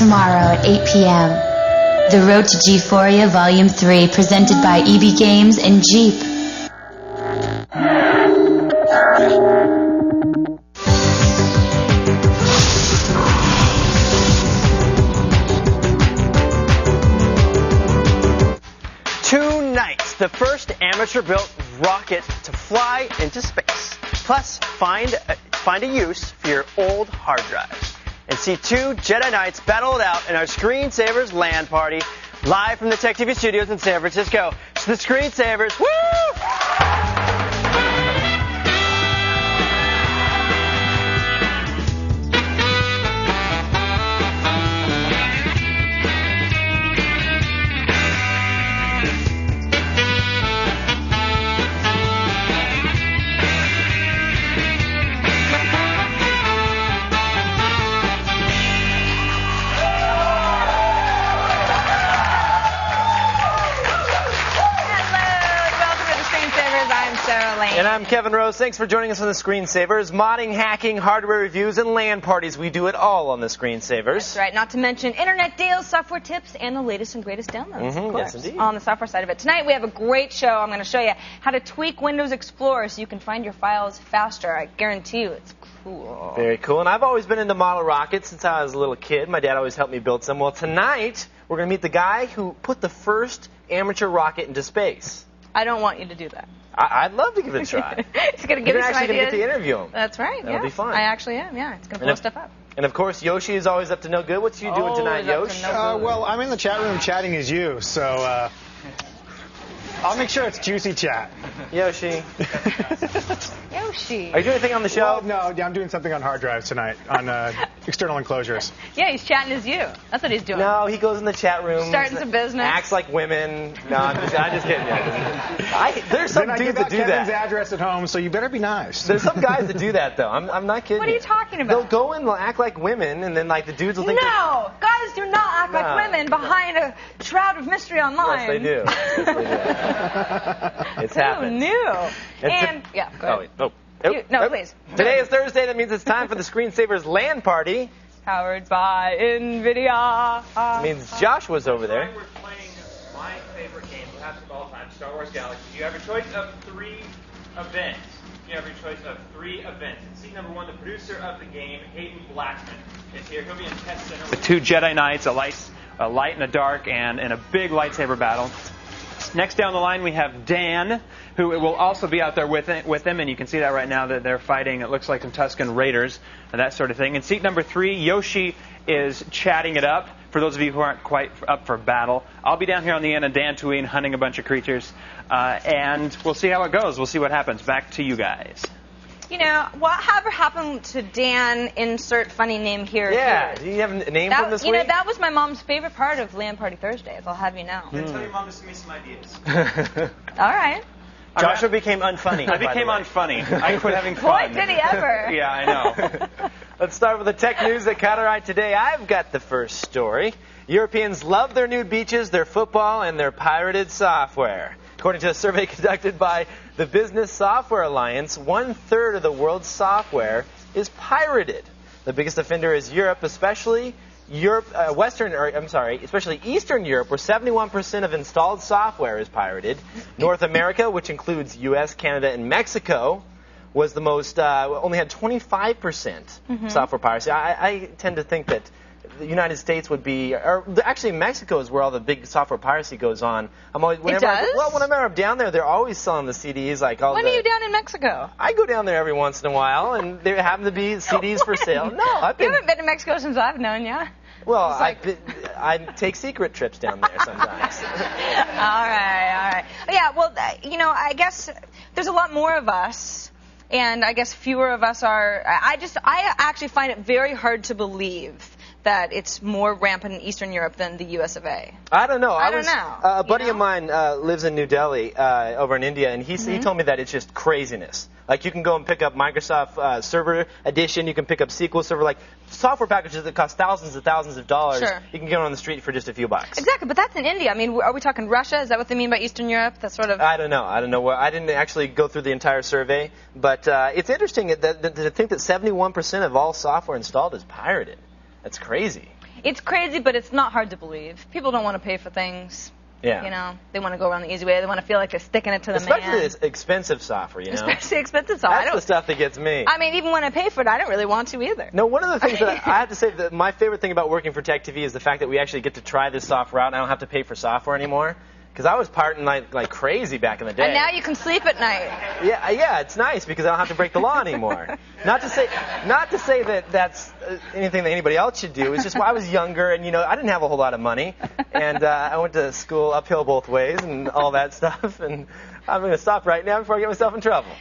tomorrow at 8 p.m. The Road to G4ia Volume 3, presented by EB Games and Jeep. Tonight, the first amateur-built rocket to fly into space. Plus, find a use for your old hard drives. And see two Jedi Knights battle it out in our Screensavers LAN party, live from the Tech TV studios in San Francisco. It's the Screensavers. Woo! And I'm Kevin Rose. Thanks for joining us on the Screensavers. Modding, hacking, hardware reviews, and LAN parties. We do it all on the Screensavers. That's right. Not to mention internet deals, software tips, and the latest and greatest downloads, of course, yes, indeed. on the software side of it. Tonight we have a great show. I'm going to show you how to tweak Windows Explorer so you can find your files faster. I guarantee you it's cool. Very cool. And I've always been into model rockets since I was a little kid. My dad always helped me build some. Well, tonight we're going to meet the guy who put the first amateur rocket into space. I don't want you to do that. I'd love to give it a try. He's going to give me some ideas. You're actually going to get to interview him. That's right. That'll be fun. I actually am, yeah. It's going to blow stuff up. And, of course, Yoshi is always up to no good. What's you doing tonight, Yoshi? Well, I'm in the chat room chatting as you, so I'll make sure it's juicy chat. Yoshi. Yoshi. Are you doing anything on the show? Well, no, I'm doing something on hard drives tonight, on external enclosures. Yeah, he's chatting as you. That's what he's doing. No, he goes in the chat room. Starting some business. Acts like women. No, I'm just kidding. There's some dudes that do Kevin's that. address at home, so you better be nice. There's some guys that do that, though. I'm not kidding. What are you talking about? They'll go in, they'll act like women, and then like the dudes will think. No, guys do not act like women behind a shroud of mystery online. Yes, they do. Yes, they do. It's happened. Who knew? And yeah, go ahead. Please. Today is Thursday. That means it's time for the Screensavers LAN party. Powered by NVIDIA. It means Joshua's over there. We're playing my favorite game, perhaps of all time, Star Wars Galaxies. You have a choice of 3 events. And seat number 1, the producer of the game, Hayden Blackman, is here. He'll be in test center with 2 Jedi Knights, a light and a dark, and in a big lightsaber battle. Next down the line, we have Dan, who will also be out there with them, and you can see that right now that they're fighting, it looks like some Tusken Raiders and that sort of thing. In seat number 3, Yoshi is chatting it up. For those of you who aren't quite up for battle, I'll be down here on the end of Dantooine hunting a bunch of creatures, and we'll see how it goes. We'll see what happens. Back to you guys. You know, whatever happened to Dan, insert funny name here? Yeah, do you have a name for this week? You know, that was my mom's favorite part of LAN Party Thursdays, I'll have you know. Then tell your mom to send me some ideas. All right. Joshua became unfunny. I became unfunny. I quit having fun. Boy, did he ever. Yeah, I know. Let's start with the tech news that caught our eye today. I've got the first story. Europeans love their nude beaches, their football, and their pirated software. According to a survey conducted by the Business Software Alliance, 1/3 of the world's software is pirated. The biggest offender is Europe, especially especially Eastern Europe, where 71% of installed software is pirated. North America, which includes U.S., Canada, and Mexico, was the most, only had 25% software piracy. I tend to think that the United States would be, or actually Mexico is where all the big software piracy goes on. Whenever I'm down there, they're always selling the CDs. When are you down in Mexico? I go down there every once in a while, and there happen to be CDs for sale. No, you haven't been to Mexico since I've known you. Well, I take secret trips down there sometimes. All right. Yeah, well, I guess there's a lot more of us, and I guess fewer of us are. I actually find it very hard to believe that it's more rampant in Eastern Europe than the U.S. of A. I don't know. I don't know. A buddy of mine lives in New Delhi over in India, and he told me that it's just craziness. Like, you can go and pick up Microsoft Server Edition, you can pick up SQL Server, like software packages that cost thousands and thousands of dollars. Sure. You can get on the street for just a few bucks. Exactly, but that's in India. I mean, are we talking Russia? Is that what they mean by Eastern Europe? That sort of. I don't know. I didn't actually go through the entire survey, but it's interesting to think that 71% of all software installed is pirated. That's crazy. It's crazy, but it's not hard to believe. People don't want to pay for things. Yeah. You know, they want to go around the easy way. They want to feel like they're sticking it to the man. Especially this expensive software, you know? Especially expensive software. That's the stuff that gets me. I mean, even when I pay for it, I don't really want to either. No, one of the things that I have to say that my favorite thing about working for Tech TV is the fact that we actually get to try this software out and I don't have to pay for software anymore. Because I was parting like crazy back in the day. And now you can sleep at night. Yeah, it's nice because I don't have to break the law anymore. Not to say that that's anything that anybody else should do. It's just I was younger and I didn't have a whole lot of money, and I went to school uphill both ways and all that stuff. And I'm going to stop right now before I get myself in trouble.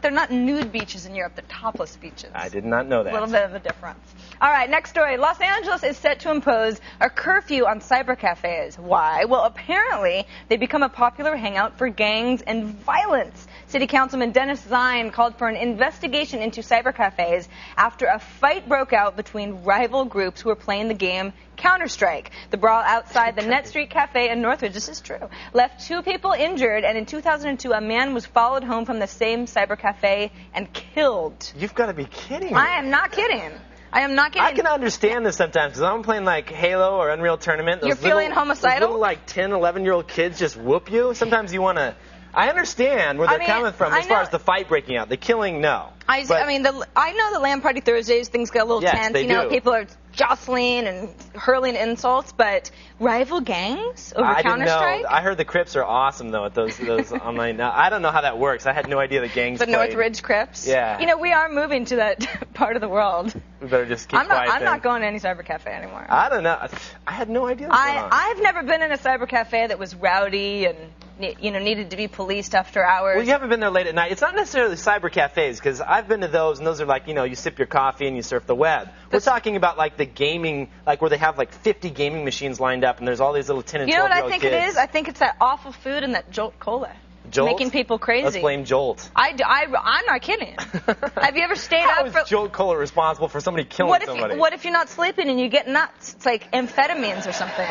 They're not nude beaches in Europe. They're topless beaches. I did not know that. A little bit of a difference. All right, next story. Los Angeles is set to impose a curfew on cybercafes. Why? Well, apparently they become a popular hangout for gangs and violence. City Councilman Dennis Zine called for an investigation into cybercafes after a fight broke out between rival groups who were playing the game Counter-Strike. The brawl outside the Net Street Cafe in Northridge, this is true, left 2 people injured, and in 2002 a man was followed home from the same cybercafe and killed. You've got to be kidding me. I am not kidding. I am not kidding. I can understand this sometimes because I'm playing like Halo or Unreal Tournament. You're feeling homicidal? Those little 10, 11-year-old kids just whoop you. Sometimes you want to... I understand where they're coming from as far as the fight breaking out. The killing, no. I know the LAN Party Thursdays, things get a little tense. They do. People are jostling and hurling insults, but rival gangs over Counter-Strike? Didn't know. I heard the Crips are awesome, though, at those online. Now, I don't know how that works. I had no idea the gangs The played. Northridge Crips? Yeah. We are moving to that part of the world. We better just keep quiet I'm not going to any cyber cafe anymore. I don't know. I had no idea what was going on. I've never been in a cyber cafe that was rowdy and needed to be policed after hours. Well, you haven't been there late at night. It's not necessarily cyber cafes, because I've been to those, and those are like, you sip your coffee and you surf the web. We're talking about like the gaming, like where they have like 50 gaming machines lined up, and there's all these little 10 and 12-year-old kids. You know what I think it is? I think it's that awful food and that Jolt Cola. Jolt? Making people crazy. Let's blame Jolt. I'm not kidding. Have you ever stayed How up for... is Jolt Cola responsible for somebody killing somebody? What if you're not sleeping and you get nuts? It's like amphetamines or something.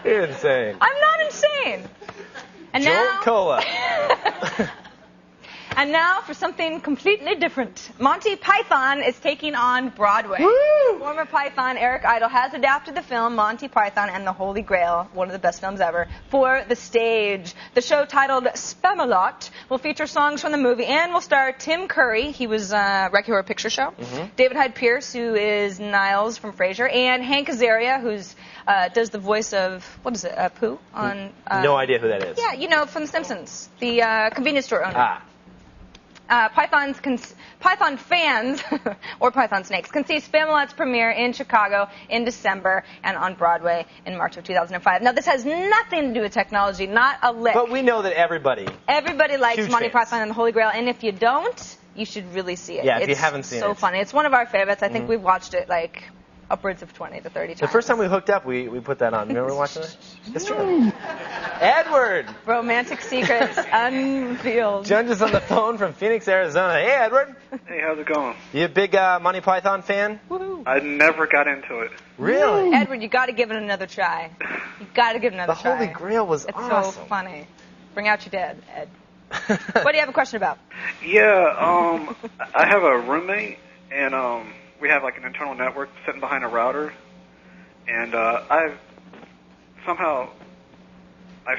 You're insane. I'm not insane. And Jolt Cola. And now for something completely different. Monty Python is taking on Broadway. Woo! Former Python Eric Idle has adapted the film Monty Python and the Holy Grail, one of the best films ever, for the stage. The show, titled Spamalot, will feature songs from the movie and will star Tim Curry, he was Rocky Horror Picture Show, David Hyde Pierce, who is Niles from Frasier, and Hank Azaria, who's does the voice of, Pooh? On no idea who that is. Yeah, from The Simpsons, the convenience store owner. Ah. Python fans, or Python snakes, can see Spamalot's premiere in Chicago in December and on Broadway in March of 2005. Now, this has nothing to do with technology, not a lick. But we know that everybody likes huge Monty fans. Python and the Holy Grail, and if you don't, you should really see it. Yeah, if you haven't seen it. It's so funny. It's one of our favorites. I think we've watched it upwards of 20 to 30 times. The first time we hooked up, we put that on. Remember watching it? It's true. Edward! Romantic secrets unveiled. Jones is on the phone from Phoenix, Arizona. Hey, Edward. Hey, how's it going? You a big Monty Python fan? Woo-hoo. I never got into it. Really? Edward, you got to give it another try. You got to give it another The try. Holy Grail was it's awesome. so funny. Bring out your dad, Ed. What do you have a question about? Yeah, I have a roommate, and we have like an internal network sitting behind a router, and I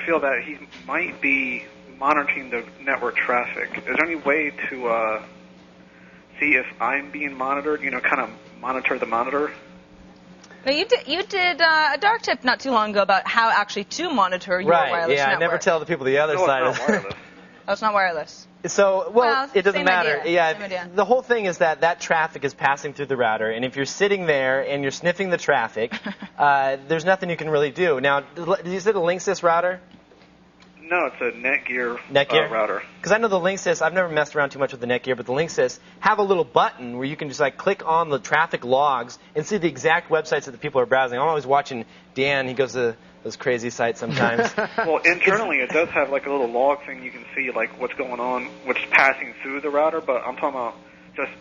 feel that he might be monitoring the network traffic. Is there any way to see if I'm being monitored? Kind of monitor the monitor. Now, you did a dark tip not too long ago about how actually to monitor your wireless network. I never tell the people the other side of it. Oh, it's not wireless. So, it doesn't matter. Idea. Same idea. The whole thing is that traffic is passing through the router, and if you're sitting there and you're sniffing the traffic, there's nothing you can really do. Now, did you say the Linksys router? No, it's a Netgear router. Because I know the Linksys, I've never messed around too much with the Netgear, but the Linksys have a little button where you can just click on the traffic logs and see the exact websites that the people are browsing. I'm always watching Dan. He goes to those crazy sites sometimes. Well, internally it does have a little log thing you can see what's going on, what's passing through the router, but I'm talking about just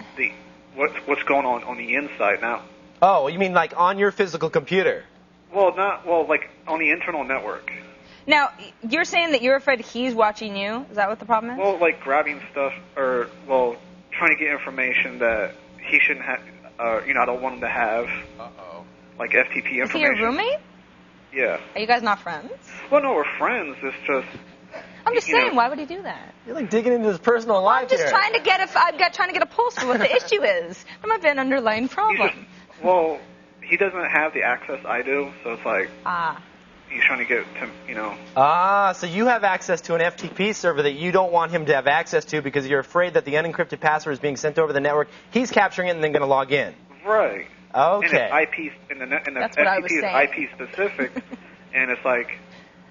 what's going on the inside now. Oh, you mean on your physical computer? Well, on the internal network. Now, you're saying that you're afraid he's watching you? Is that what the problem is? Well, grabbing stuff or, trying to get information that he shouldn't have. I don't want him to have like FTP information. Is he your roommate? Yeah. Are you guys not friends? Well, no, we're friends. It's just. I'm just saying, why would he do that? You're like digging into his personal life I'm just here. trying to get a pulse for what the issue is. There might be an underlying problem. Well, he doesn't have the access I do, so it's like. He's trying to get to, so you have access to an FTP server that you don't want him to have access to because you're afraid that the unencrypted password is being sent over the network. He's capturing it and then going to log in. Right. Okay. And it's IP, and the FTP is IP specific, and it's like,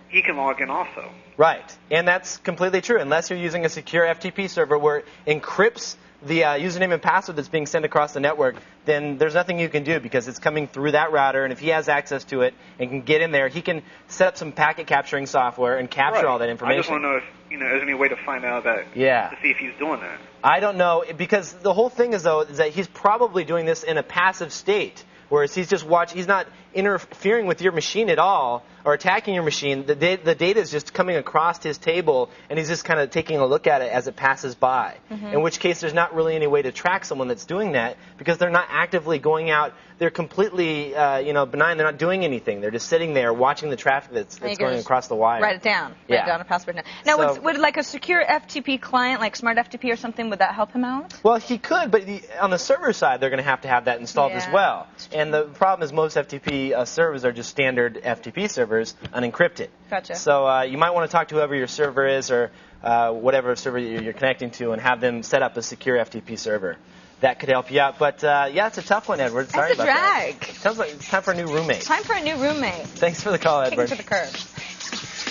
he can log in also. Right. And that's completely true. Unless you're using a secure FTP server where it encrypts the username and password that's being sent across the network, then there's nothing you can do because it's coming through that router, and if he has access to it and can get in there, he can set up some packet capturing software and capture all that information. I just want to know if there's any way to find out that, to see if he's doing that. I don't know, because the whole thing is, though, is that he's probably doing this in a passive state, whereas he's just he's not interfering with your machine at all or attacking your machine. The data is just coming across his table, and he's just kind of taking a look at it as it passes by. In which case, there's not really any way to track someone that's doing that because they're not actively going out. They're completely, benign. They're not doing anything. They're just sitting there watching the traffic that's going across the wire. Write it down. Write down a password. Now, would like a secure FTP client, like Smart FTP or something, would that help him out? Well, he could, but on the server side, they're going to have that installed as well. And the problem is most FTP servers are just standard FTP servers, unencrypted. Gotcha. So you might want to talk to whoever your server is or whatever server you're connecting to and have them set up a secure FTP server. That could help you out. But, it's a tough one, Edward. Sorry about that. It's a drag. Sounds like it's time for a new roommate. Time for a new roommate. Thanks for the call, Edward. Kick it to the curb.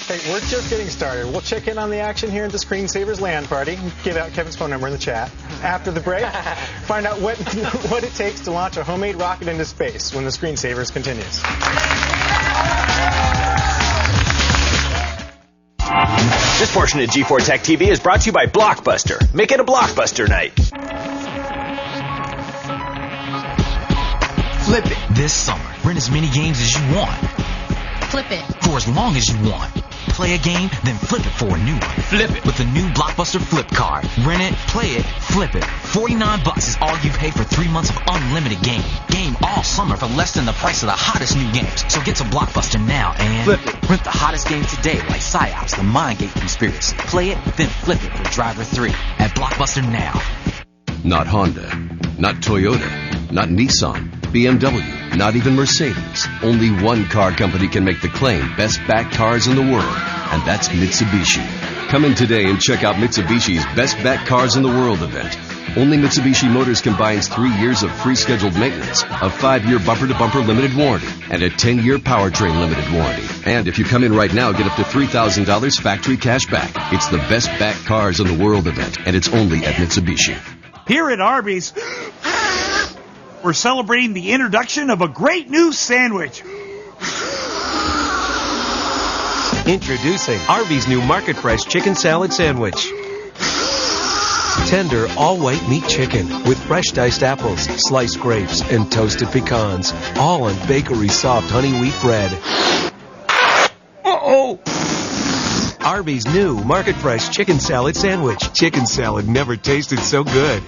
Hey, we're just getting started. We'll check in on the action here at the Screensavers LAN party. Give out Kevin's phone number in the chat. After the break, find out what it takes to launch a homemade rocket into space when the Screensavers continues. This portion of G4 Tech TV is brought to you by Blockbuster. Make it a Blockbuster night. Flip it this summer. Rent as many games as you want. Flip it. For as long as you want. Play a game, then flip it for a new one. Flip it with the new Blockbuster Flip card. Rent it, play it, flip it. $49 is all you pay for 3 months of unlimited game. Game all summer for less than the price of the hottest new games. So get to Blockbuster now and flip it. Rent the hottest game today like PsyOps, the Mind Gate Conspiracy. Play it, then flip it for Driver 3 at Blockbuster now. Not Honda, not Toyota, not Nissan, BMW, not even Mercedes. Only one car company can make the claim best backed cars in the world, and that's Mitsubishi. Come in today and check out Mitsubishi's Best Backed Cars in the World event. Only Mitsubishi Motors combines 3 years of free scheduled maintenance, a 5-year bumper-to-bumper limited warranty, and a 10-year powertrain limited warranty. And if you come in right now, get up to $3,000 factory cash back. It's the Best Backed Cars in the World event, and it's only at Mitsubishi. Here at Arby's, we're celebrating the introduction of a great new sandwich. Introducing Arby's new Market Fresh Chicken Salad Sandwich. Tender, all-white meat chicken with fresh diced apples, sliced grapes, and toasted pecans. All on bakery soft honey wheat bread. Uh-oh! Arby's new Market Fresh Chicken Salad Sandwich. Chicken salad never tasted so good.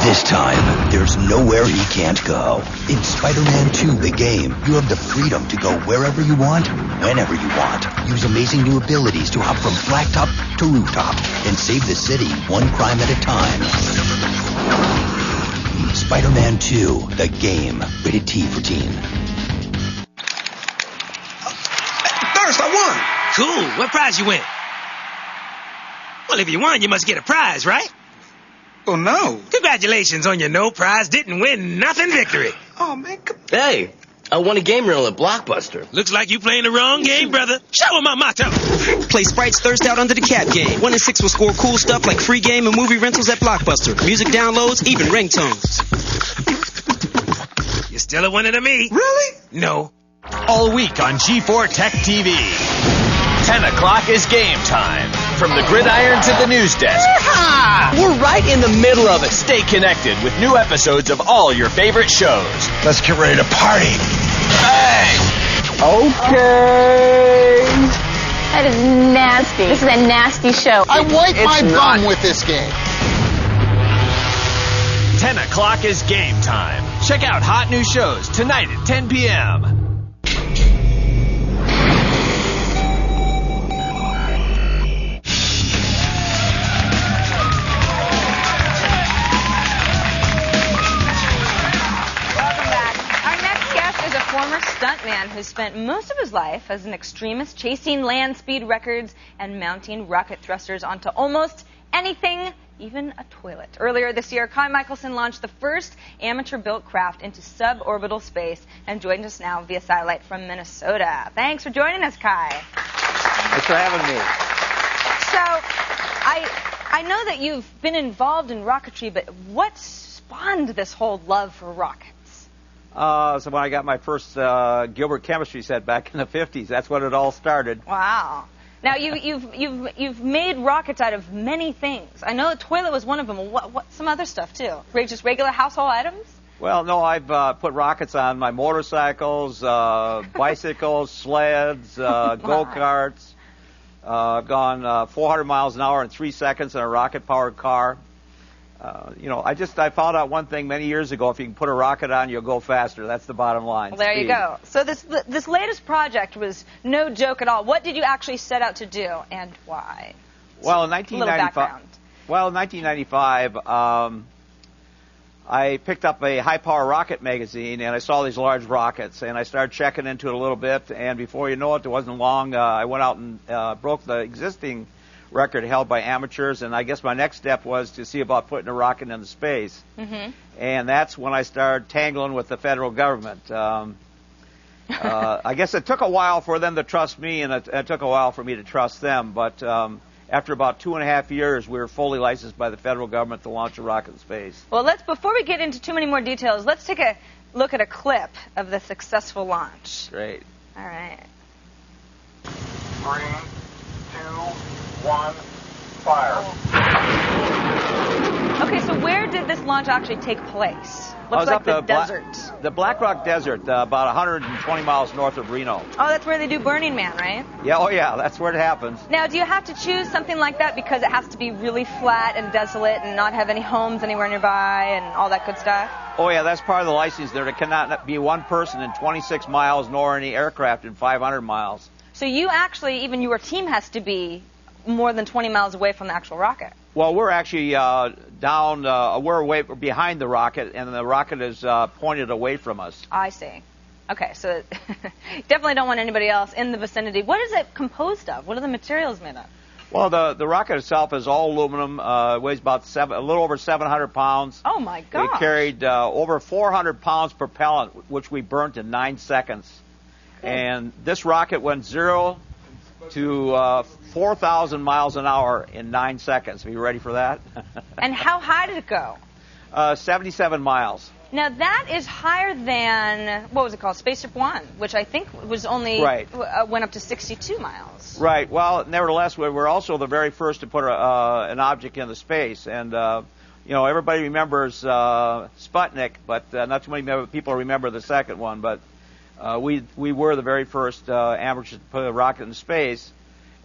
This time, there's nowhere he can't go. In Spider-Man 2, the game, you have the freedom to go wherever you want, whenever you want. Use amazing new abilities to hop from blacktop to rooftop and save the city one crime at a time. Spider-Man 2, the game. Rated T for teen. First, I won. Cool. What prize you win? Well, if you won, you must get a prize, right? Oh, no. Congratulations on your no prize, didn't win nothing victory. Oh, man. Hey, I won a game reel at Blockbuster. Looks like you playing the wrong game, brother. Show him my motto. Play Sprite's Thirst Out under the cap game. 1 in 6 will score cool stuff like free game and movie rentals at Blockbuster. Music downloads, even ringtones. You're still a winner to me. Really? No. All week on G4 Tech TV. 10 o'clock is game time. From the gridiron to the news desk. Yeehaw! We're right in the middle of it. Stay connected with new episodes of all your favorite shows. Let's get ready to party. Bang! Okay. That is nasty. This is a nasty show. I wipe my bum with this game. 10 o'clock is game time. Check out hot new shows tonight at 10 p.m. Former stuntman who spent most of his life as an extremist chasing land speed records and mounting rocket thrusters onto almost anything, even a toilet. Earlier this year, Kai Michelson launched the first amateur-built craft into suborbital space and joined us now via satellite from Minnesota. Thanks for joining us, Kai. Thanks for having me. So, I know that you've been involved in rocketry, but what spawned this whole love for rockets? So when I got my first Gilbert chemistry set back in the 50s, that's when it all started. Wow. Now you've made rockets out of many things. I know the toilet was one of them. What some other stuff too? Just regular household items? Well, no, I've put rockets on my motorcycles, bicycles, sleds, go-karts. Gone 400 miles an hour in 3 seconds in a rocket-powered car. I found out one thing many years ago. If you can put a rocket on, you'll go faster. That's the bottom line. Well, there Speed. you go. So this latest project was no joke at all. What did you actually set out to do, and why? Well, in 1995, I picked up a high-power rocket magazine, and I saw these large rockets, and I started checking into it a little bit, and before you know it, it wasn't long, I went out and broke the existing record held by amateurs, and I guess my next step was to see about putting a rocket into space. Mm-hmm. And that's when I started tangling with the federal government. I guess it took a while for them to trust me, and it took a while for me to trust them, but after about 2.5 years, we were fully licensed by the federal government to launch a rocket in space. Well, before we get into too many more details, let's take a look at a clip of the successful launch. Great. All right. 3, 2, 1, fire. Okay, so where did this launch actually take place? Looks like the desert. The Black Rock Desert, about 120 miles north of Reno. Oh, that's where they do Burning Man, right? Yeah, oh yeah, that's where it happens. Now, do you have to choose something like that because it has to be really flat and desolate and not have any homes anywhere nearby and all that good stuff? Oh yeah, that's part of the license. There cannot be one person in 26 miles nor any aircraft in 500 miles. So you actually, even your team has to be more than 20 miles away from the actual rocket. Well, we're actually we're way behind the rocket, and the rocket is pointed away from us. I see. Okay, so definitely don't want anybody else in the vicinity. What is it composed of? What are the materials made of? Well, the rocket itself is all aluminum. Weighs about a little over 700 pounds. Oh my God! It carried over 400 pounds propellant, which we burnt in 9 seconds. Okay. And this rocket went 0 to 4,000 miles an hour in 9 seconds. Are you ready for that? And how high did it go? 77 miles. Now that is higher than, what was it called, Spaceship One, which I think was only went up to 62 miles. Right. Well, nevertheless, we were also the very first to put an object into space, and everybody remembers Sputnik, but not too many people remember the second one. But we were the very first amateurs to put a rocket in space,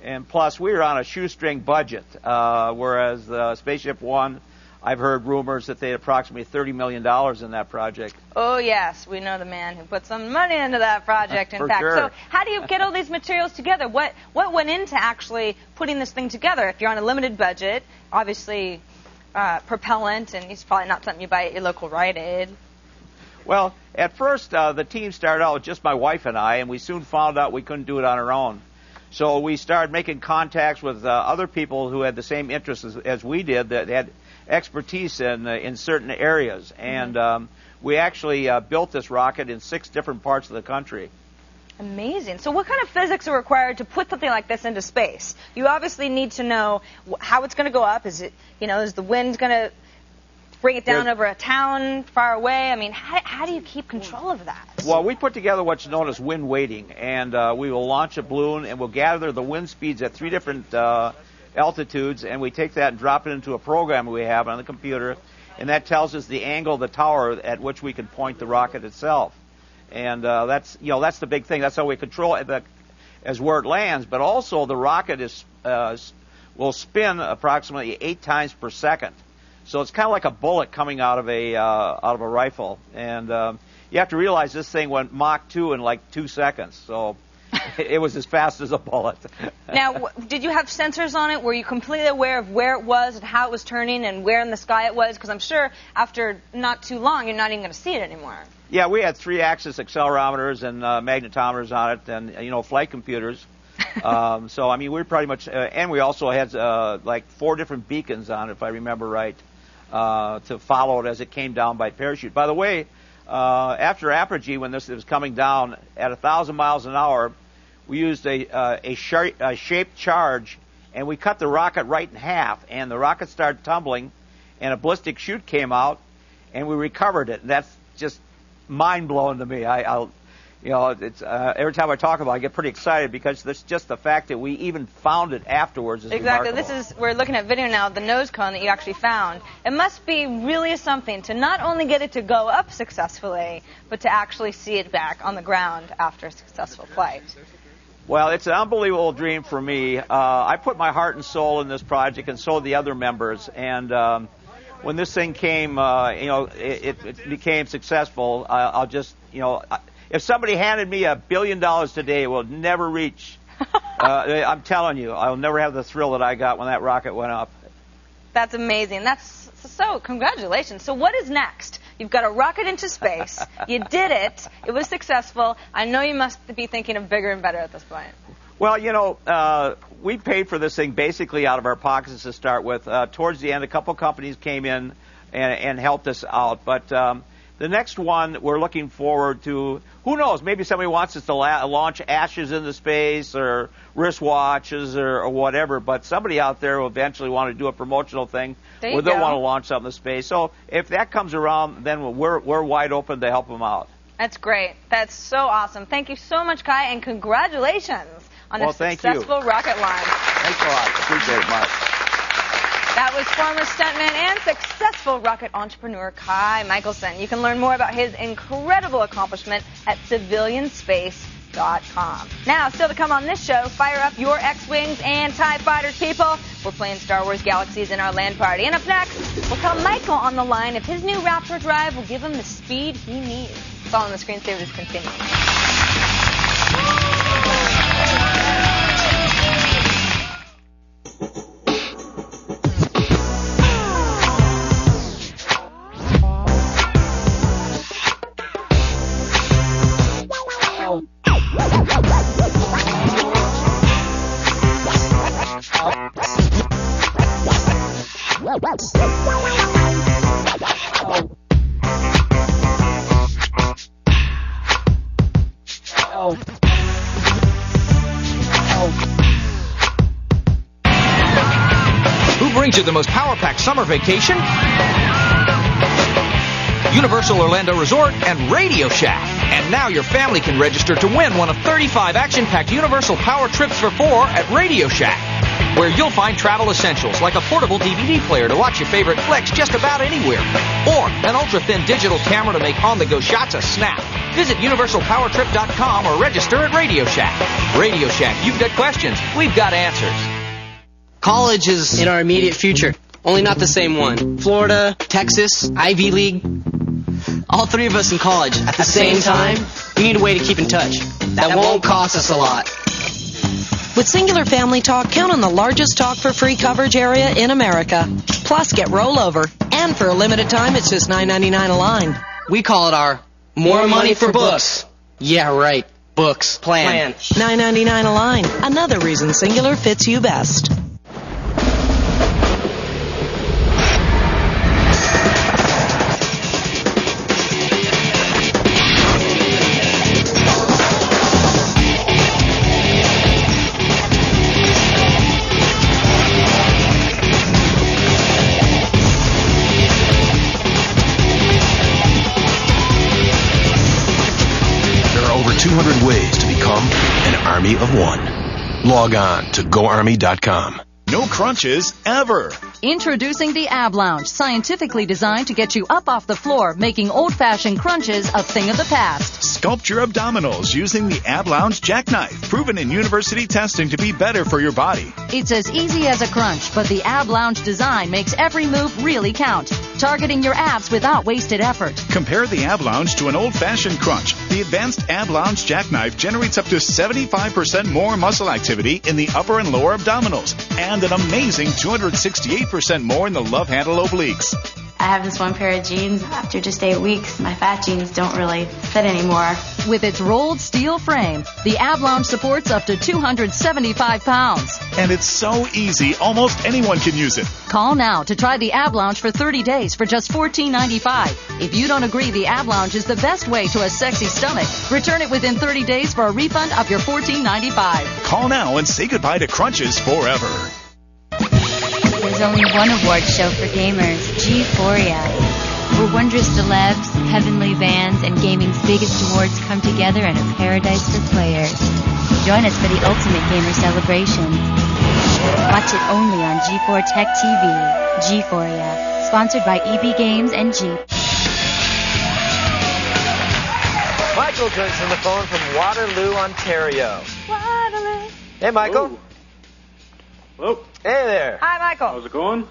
and plus we were on a shoestring budget, whereas Spaceship One, I've heard rumors that they had approximately $30 million in that project. Oh, yes. We know the man who put some money into that project, in fact. Sure. So how do you get all these materials together? What went into actually putting this thing together? If you're on a limited budget, obviously propellant, and it's probably not something you buy at your local Rite Aid. Well, at first, the team started out with just my wife and I, and we soon found out we couldn't do it on our own. So we started making contacts with other people who had the same interests as we did, that had expertise in certain areas, and we actually built this rocket in 6 different parts of the country. Amazing. So what kind of physics are required to put something like this into space? You obviously need to know how it's going to go up. Is the wind going to bring it down over a town far away? I mean, how do you keep control of that? Well, we put together what's known as wind weighting, and we will launch a balloon, and we'll gather the wind speeds at 3 different altitudes, and we take that and drop it into a program we have on the computer, and that tells us the angle of the tower at which we can point the rocket itself. And that's the big thing. That's how we control it as where it lands. But also the rocket will spin approximately 8 times per second. So it's kind of like a bullet coming out of a rifle. And you have to realize this thing went Mach 2 in like 2 seconds. So it was as fast as a bullet. Now, did you have sensors on it? Were you completely aware of where it was and how it was turning and where in the sky it was? Because I'm sure after not too long, you're not even going to see it anymore. Yeah, we had 3-axis accelerometers and magnetometers on it, and flight computers. So I mean, we're pretty much, and we also had like 4 different beacons on it, if I remember right, to follow it as it came down by parachute. By the way, after apogee, when this was coming down at 1,000 miles an hour, we used a shaped charge, and we cut the rocket right in half, and the rocket started tumbling, and a ballistic chute came out, and we recovered it. And that's just mind-blowing to me. It's every time I talk about it, I get pretty excited because it's just the fact that we even found it afterwards is exactly. remarkable. We're looking at video now of the nose cone that you actually found. It must be really something to not only get it to go up successfully, but to actually see it back on the ground after a successful flight. Well, it's an unbelievable dream for me. I put my heart and soul in this project, and so did the other members. And when this thing came, it became successful. I'll just, if somebody handed me $1 billion today, it will never reach. I'm telling you, I'll never have the thrill that I got when that rocket went up. That's amazing. So congratulations. So what is next? You've got a rocket into space. You did it. It was successful. I know you must be thinking of bigger and better at this point. Well, we paid for this thing basically out of our pockets to start with. Towards the end, a couple companies came in and helped us out. But the next one, we're looking forward to, who knows, maybe somebody wants us to launch ashes into space or wristwatches or whatever, but somebody out there will eventually want to do a promotional thing where they'll want to launch something to space. So if that comes around, then we're wide open to help them out. That's great. That's so awesome. Thank you so much, Kai, and congratulations on a successful rocket launch. Thanks a lot. Appreciate it much. That was former stuntman and successful rocket entrepreneur Kai Michelson. You can learn more about his incredible accomplishment at civilianspace.com. Now, still to come on this show, fire up your X-Wings and TIE Fighters, people. We're playing Star Wars Galaxies in our LAN party. And up next, we'll call Michael on the line if his new Raptor drive will give him the speed he needs. It's all in the Screensavers continue. Who brings you the most power-packed summer vacation? Universal Orlando Resort and Radio Shack. And now your family can register to win one of 35 action-packed Universal Power Trips for 4 at Radio Shack, where you'll find travel essentials like a portable DVD player to watch your favorite flicks just about anywhere, or an ultra-thin digital camera to make on-the-go shots a snap. Visit UniversalPowerTrip.com or register at Radio Shack. Radio Shack, you've got questions, we've got answers. College is in our immediate future, only not the same one. Florida, Texas, Ivy League. All 3 of us in college at the same time. We need a way to keep in touch. That won't cost us a lot. With Singular Family Talk, count on the largest talk-for-free coverage area in America. Plus, get rollover. And for a limited time, it's just $9.99 a line. We call it our More Money for Books. Yeah, right. Books. Plan. $9.99 a line. Another reason Singular fits you best. There are over 200 ways to become an army of one. Log on to GoArmy.com. no crunches ever. Introducing the Ab Lounge, scientifically designed to get you up off the floor, making old-fashioned crunches a thing of the past. Sculpt your abdominals using the Ab Lounge jackknife, proven in university testing to be better for your body. It's as easy as a crunch, but the Ab Lounge design makes every move really count, targeting your abs without wasted effort. Compare the Ab Lounge to an old-fashioned crunch. The advanced Ab Lounge jackknife generates up to 75% more muscle activity in the upper and lower abdominals, and an amazing 268% more in the love handle obliques. I have this one pair of jeans. After just 8 weeks, my fat jeans don't really fit anymore. With its rolled steel frame, the Ab Lounge supports up to 275 pounds. And it's so easy, almost anyone can use it. Call now to try the Ab Lounge for 30 days for just $14.95. If you don't agree the Ab Lounge is the best way to a sexy stomach, return it within 30 days for a refund of your $14.95. Call now and say goodbye to crunches forever. There's only one award show for gamers, G4ia, where wondrous celebs, heavenly vans, and gaming's biggest awards come together in a paradise for players. Join us for the ultimate gamer celebration. Watch it only on G4 Tech TV. G4ia, sponsored by EB Games and Jeep. Michael joins on the phone from Waterloo, Ontario. Waterloo. Hey, Michael. Hello. Hey there. Hi, Michael. How's it going?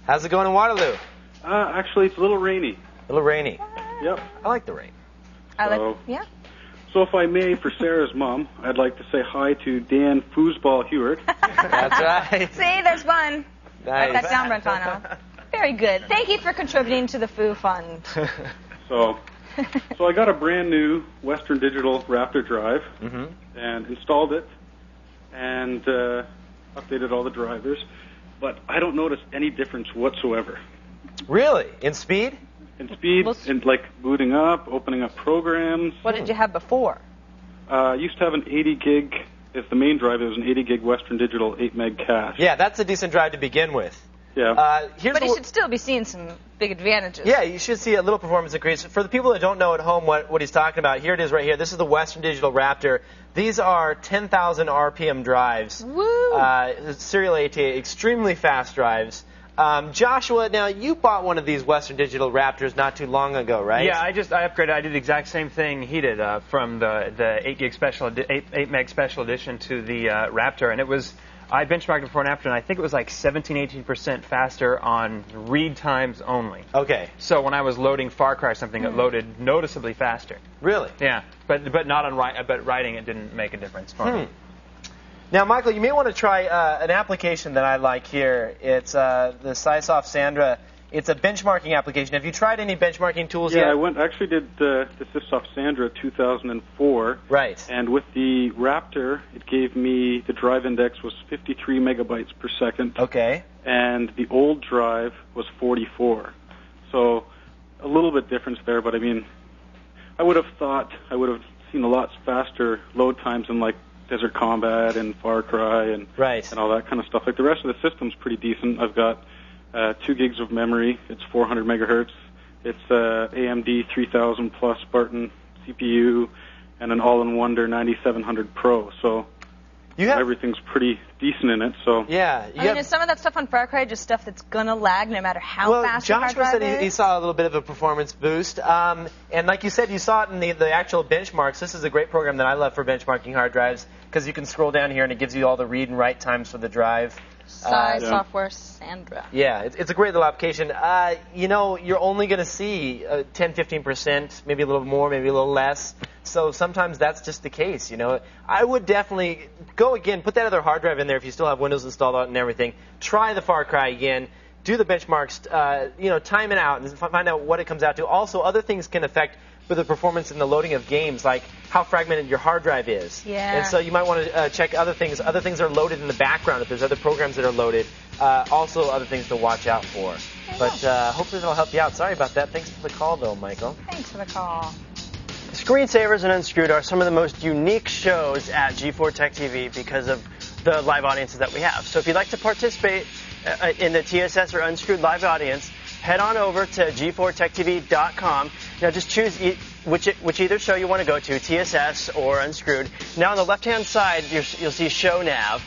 How's it going in Waterloo? Actually, it's a little rainy. A little rainy. Yep. I like the rain. Yeah. So if I may, for Sarah's mom, I'd like to say hi to Dan Foosball Hewitt. That's right. See, there's one. Nice. Write that down, Brentano. Very good. Thank you for contributing to the Foo Fund. So I got a brand new Western Digital Raptor drive and installed it and updated all the drivers, but I don't notice any difference whatsoever. Really? In speed? In speed, and like booting up, opening up programs. What did you have before? I used to have an 80 gig. As the main drive, it was an 80 gig Western Digital 8 meg cache. Yeah, that's a decent drive to begin with. Yeah. But you should still be seeing some big advantages. Yeah, you should see a little performance increase. For the people that don't know at home what he's talking about, here it is right here. This is the Western Digital Raptor. These are 10,000 RPM drives. Woo! Serial ATA, extremely fast drives. Joshua, now you bought one of these Western Digital Raptors not too long ago, right? Yeah, I upgraded. I did the exact same thing he did from the 8 gig special 8 meg special edition to the Raptor, and it was. I benchmarked before and after, and I think it was like 17-18% faster on read times only. Okay. So when I was loading Far Cry or something, it loaded noticeably faster. Really? Yeah, but not on writing it didn't make a difference for me. Now, Michael, you may want to try an application that I like here. It's the Sysoft Sandra. It's a benchmarking application. Have you tried any benchmarking tools yet? Yeah, I actually did the Sysoft Sandra 2004. Right. And with the Raptor, it gave me, the drive index was 53 megabytes per second. Okay. And the old drive was 44. So a little bit difference there, but I mean, I would have thought I would have seen a lot faster load times in like Desert Combat and Far Cry and all that kind of stuff. Like the rest of the system's pretty decent. I've got 2 gigs of memory. It's 400 megahertz. It's AMD 3000 plus Spartan CPU and an all-in-wonder 9700 Pro. So everything's pretty decent in it. So yeah, is some of that stuff on Far Cry just stuff that's gonna lag no matter how fast your hard Joshua drive said is? he saw a little bit of a performance boost. And like you said, you saw it in the actual benchmarks. This is a great program that I love for benchmarking hard drives because you can scroll down here and it gives you all the read and write times for the drive. Software Sandra. Yeah, it's a great little application. You're only going to see 10-15%, maybe a little more, maybe a little less. So sometimes that's just the case. I would definitely go again, put that other hard drive in there if you still have Windows installed on and everything. Try the Far Cry again. Do the benchmarks. Time it out and find out what it comes out to. Also, other things can affect with the performance and the loading of games, like how fragmented your hard drive is. Yeah. And so you might want to check other things. Other things are loaded in the background if there's other programs that are loaded. Also, other things to watch out for. But hopefully that'll help you out. Sorry about that. Thanks for the call, though, Michael. Thanks for the call. Screensavers and Unscrewed are some of the most unique shows at G4 Tech TV because of the live audiences that we have. So if you'd like to participate in the TSS or Unscrewed live audience, head on over to g4techtv.com. Now just choose which either show you want to go to, TSS or Unscrewed. Now on the left-hand side, you'll see Show Nav.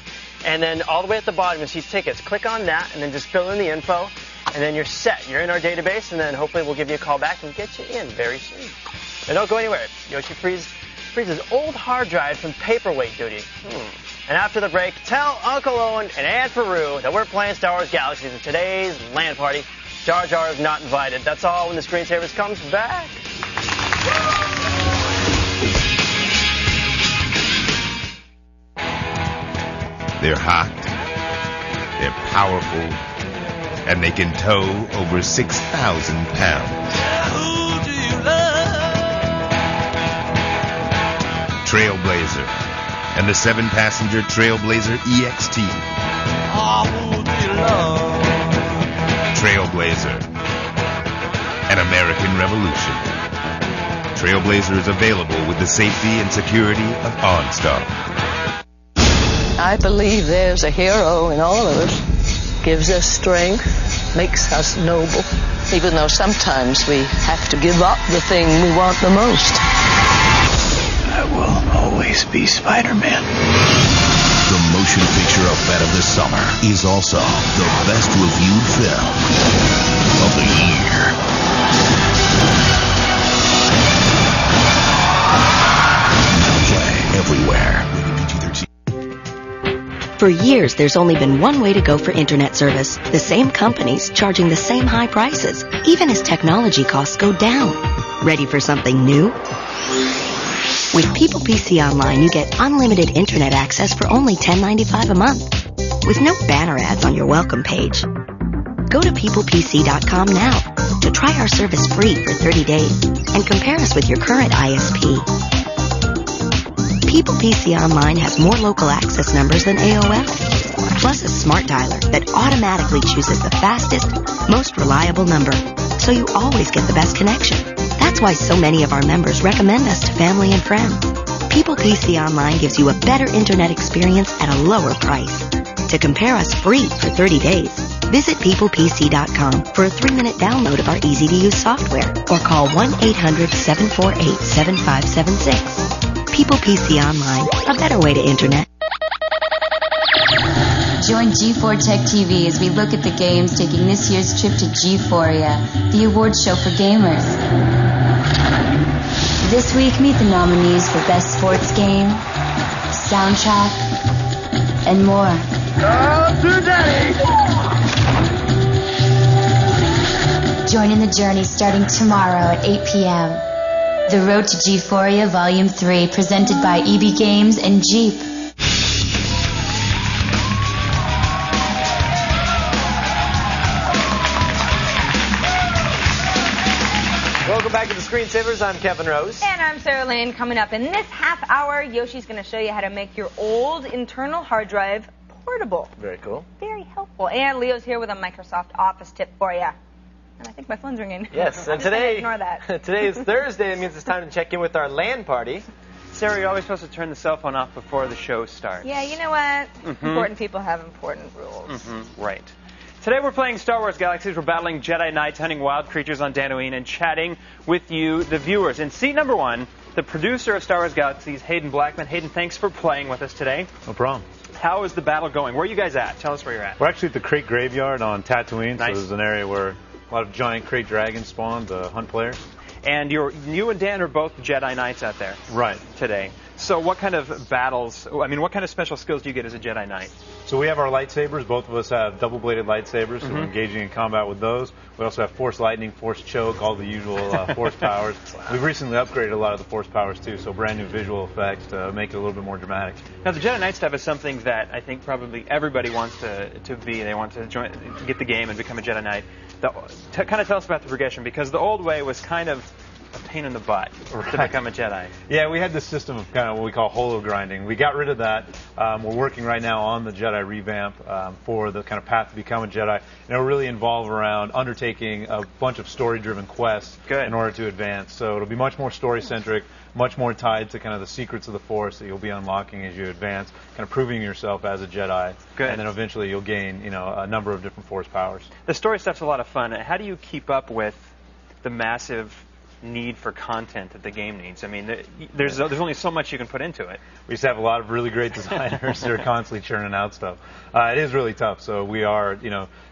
And then all the way at the bottom, you'll see tickets. Click on that, and then just fill in the info, and then you're set. You're in our database, and then hopefully we'll give you a call back and get you in very soon. And don't go anywhere. Yoshi frees his old hard drive from paperweight duty. And after the break, tell Uncle Owen and Aunt Peru that we're playing Star Wars Galaxies in today's LAN party. Jar Jar is not invited. That's all when the Screensavers comes back. They're hot, they're powerful, and they can tow over 6,000 pounds. Trailblazer and the 7-passenger Trailblazer EXT. Trailblazer, an American revolution. Trailblazer is available with the safety and security of OnStar. I believe there's a hero in all of us. Gives us strength, makes us noble, even though sometimes we have to give up the thing we want the most. I will always be Spider-Man. The motion picture event of the summer is also the best reviewed film of the year. Play everywhere. For years, there's only been one way to go for internet service. The same companies charging the same high prices, even as technology costs go down. Ready for something new? With People PC Online, you get unlimited internet access for only $10.95 a month, with no banner ads on your welcome page. Go to peoplepc.com now to try our service free for 30 days and compare us with your current ISP. People PC Online has more local access numbers than AOL, plus a smart dialer that automatically chooses the fastest, most reliable number, so you always get the best connection. That's why so many of our members recommend us to family and friends. People PC Online gives you a better internet experience at a lower price. To compare us free for 30 days, visit peoplepc.com for a 3-minute download of our easy-to-use software or call 1-800-748-7576. People PC Online, a better way to internet. Join G4 Tech TV as we look at the games taking this year's trip to G4ia, the awards show for gamers. This week, meet the nominees for Best Sports Game, Soundtrack, and more. Join in the journey starting tomorrow at 8 p.m. The Road to G4ia Volume 3, presented by EB Games and Jeep. Welcome back to the Screensavers. I'm Kevin Rose. And I'm Sarah Lane. Coming up in this half hour, Yoshi's going to show you how to make your old internal hard drive portable. Very cool. Very helpful. And Leo's here with a Microsoft Office tip for you. And I think my phone's ringing. Yes, and today, ignore that. Today is Thursday. It means it's time to check in with our LAN party. Sarah, you're always supposed to turn the cell phone off before the show starts. Yeah, you know what? Important people have important rules. Right. Today we're playing Star Wars Galaxies. We're battling Jedi Knights, hunting wild creatures on Dantooine, and chatting with you, the viewers. In seat number 1, the producer of Star Wars Galaxies, Hayden Blackman. Hayden, thanks for playing with us today. No problem. How is the battle going? Where are you guys at? Tell us where you're at. We're actually at the Crate Graveyard on Tatooine. Nice. So this is an area where a lot of giant crate dragons spawn to hunt players. And you and Dan are both Jedi Knights out there. Right. Today. So what kind of battles, what kind of special skills do you get as a Jedi Knight? So we have our lightsabers. Both of us have double-bladed lightsabers, so we're engaging in combat with those. We also have Force Lightning, Force Choke, all the usual Force powers. Wow. We've recently upgraded a lot of the Force powers, too, so brand new visual effects to make it a little bit more dramatic. Now, the Jedi Knight stuff is something that I think probably everybody wants to be. They want to get the game and become a Jedi Knight. Kind of tell us about the progression, because the old way was kind of a pain in the butt to become a Jedi. Yeah, we had this system of kind of what we call holo grinding. We got rid of that. We're working right now on the Jedi revamp for the kind of path to become a Jedi. And it'll really involve around undertaking a bunch of story-driven quests in order to advance. So it'll be much more story-centric, much more tied to kind of the secrets of the Force that you'll be unlocking as you advance, kind of proving yourself as a Jedi. Good. And then eventually you'll gain, a number of different Force powers. The story stuff's a lot of fun. How do you keep up with the massive need for content that the game needs? I mean, there's only so much you can put into it. We just have a lot of really great designers that are constantly churning out stuff. It is really tough. So we are,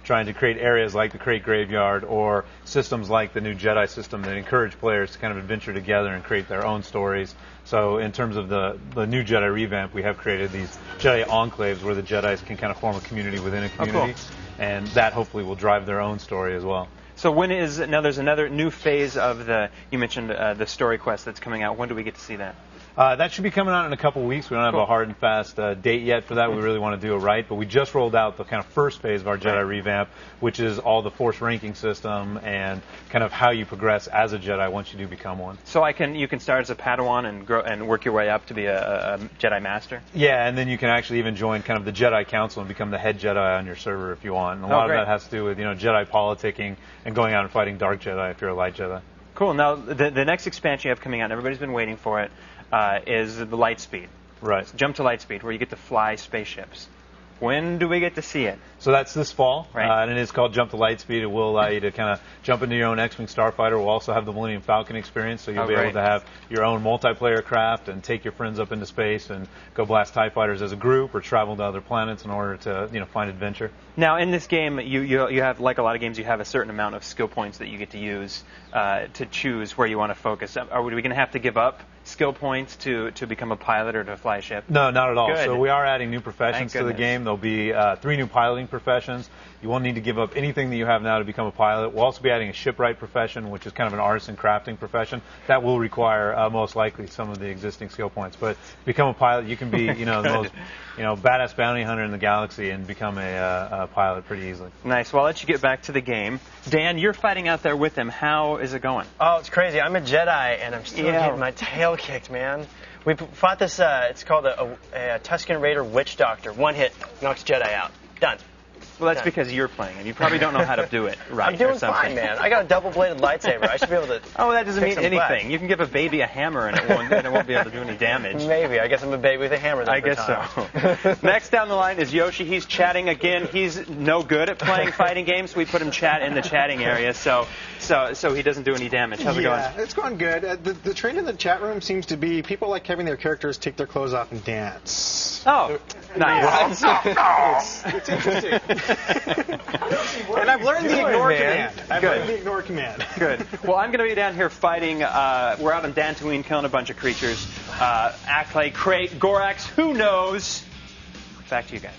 trying to create areas like the Crate Graveyard or systems like the new Jedi system that encourage players to kind of adventure together and create their own stories. So in terms of the new Jedi revamp, we have created these Jedi enclaves where the Jedis can kind of form a community within a community, and that hopefully will drive their own story as well. So there's another new phase of you mentioned the story quest that's coming out. When do we get to see that? That should be coming out in a couple weeks. We don't have a hard and fast date yet for that. We really want to do it right. But we just rolled out the kind of first phase of our Jedi revamp, which is all the Force ranking system and kind of how you progress as a Jedi once you do become one. So you can start as a Padawan and grow and work your way up to be a Jedi Master? Yeah, and then you can actually even join kind of the Jedi Council and become the head Jedi on your server if you want. And a lot of that has to do with Jedi politicking and going out and fighting Dark Jedi if you're a light Jedi. Cool. Now, the next expansion you have coming out, and everybody's been waiting for it, is the Lightspeed. Right. So Jump to Lightspeed, where you get to fly spaceships. When do we get to see it? So that's this fall, right. And it is called Jump to Lightspeed. It will allow you to kind of jump into your own X-Wing Starfighter. We'll also have the Millennium Falcon experience, so you'll be able to have your own multiplayer craft and take your friends up into space and go blast TIE fighters as a group or travel to other planets in order to find adventure. Now, in this game, you have, like a lot of games, you have a certain amount of skill points that you get to use to choose where you want to focus. Are we going to have to give up skill points to become a pilot or to fly a ship? No, not at all. Good. So we are adding new professions to the game. There'll be 3 new piloting professions. You won't need to give up anything that you have now to become a pilot. We'll also be adding a shipwright profession, which is kind of an artisan crafting profession. That will require most likely some of the existing skill points. But to become a pilot, you can be the most badass bounty hunter in the galaxy and become a pilot pretty easily. Nice. Well, I'll let you get back to the game. Dan, you're fighting out there with him. How is it going? Oh, it's crazy. I'm a Jedi, and I'm still getting my tail kicked, man. We fought this, it's called a Tusken Raider Witch Doctor. One hit, knocks Jedi out. Done. Well, that's because you're playing, and you probably don't know how to do it right. I'm doing fine, man. I got a double-bladed lightsaber. I should be able to. Oh, that doesn't mean anything. You can give a baby a hammer, and it won't be able to do any damage. Maybe. I guess I'm a baby with a hammer. I guess so. Next down the line is Yoshi. He's chatting again. He's no good at playing fighting games. We put him in the chatting area, so he doesn't do any damage. How's it going? Yeah, it's going good. The trend in the chat room seems to be people like having their characters take their clothes off and dance. Oh, nice. It's interesting. And I've learned the ignore command. Good. Well, I'm going to be down here fighting. We're out on Dantooine killing a bunch of creatures. Acklay, Crate, Gorax, who knows? Back to you guys.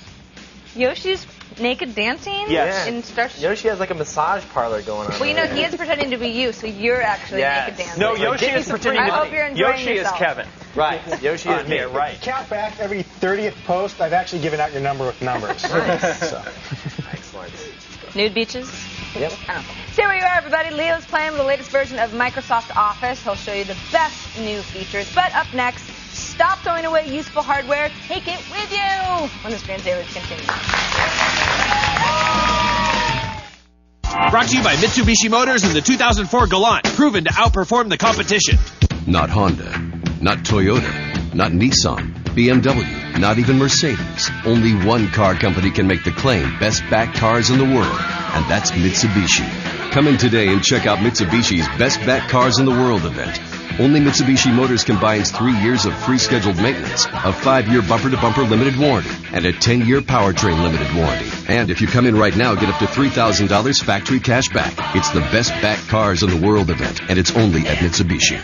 Yoshi's naked dancing? Yes. In Star Yoshi has like a massage parlor going on. Well, he is pretending to be you, so you're actually naked dancing. No, Yoshi is pretending I hope you're enjoying Yoshi yourself. is Kevin. Right. Yoshi is me. Right. Count back every 30th post. I've actually given out your number with numbers. So. Excellent. Nude beaches? Yep. So here we are, everybody. Leo's playing with the latest version of Microsoft Office. He'll show you the best new features. But up next, stop throwing away useful hardware. Take it with you when the Screen Savers continue. Brought to you by Mitsubishi Motors and the 2004 Galant, proven to outperform the competition. Not Honda, not Toyota, not Nissan, BMW, not even Mercedes. Only one car company can make the claim best backed cars in the world, and that's Mitsubishi. Come in today and check out Mitsubishi's Best Backed Cars in the World event. Only Mitsubishi Motors combines 3 years of free scheduled maintenance, a 5-year bumper-to-bumper limited warranty, and a 10-year powertrain limited warranty. And if you come in right now, get up to $3,000 factory cash back. It's the Best Backed Cars in the World event, and it's only at Mitsubishi.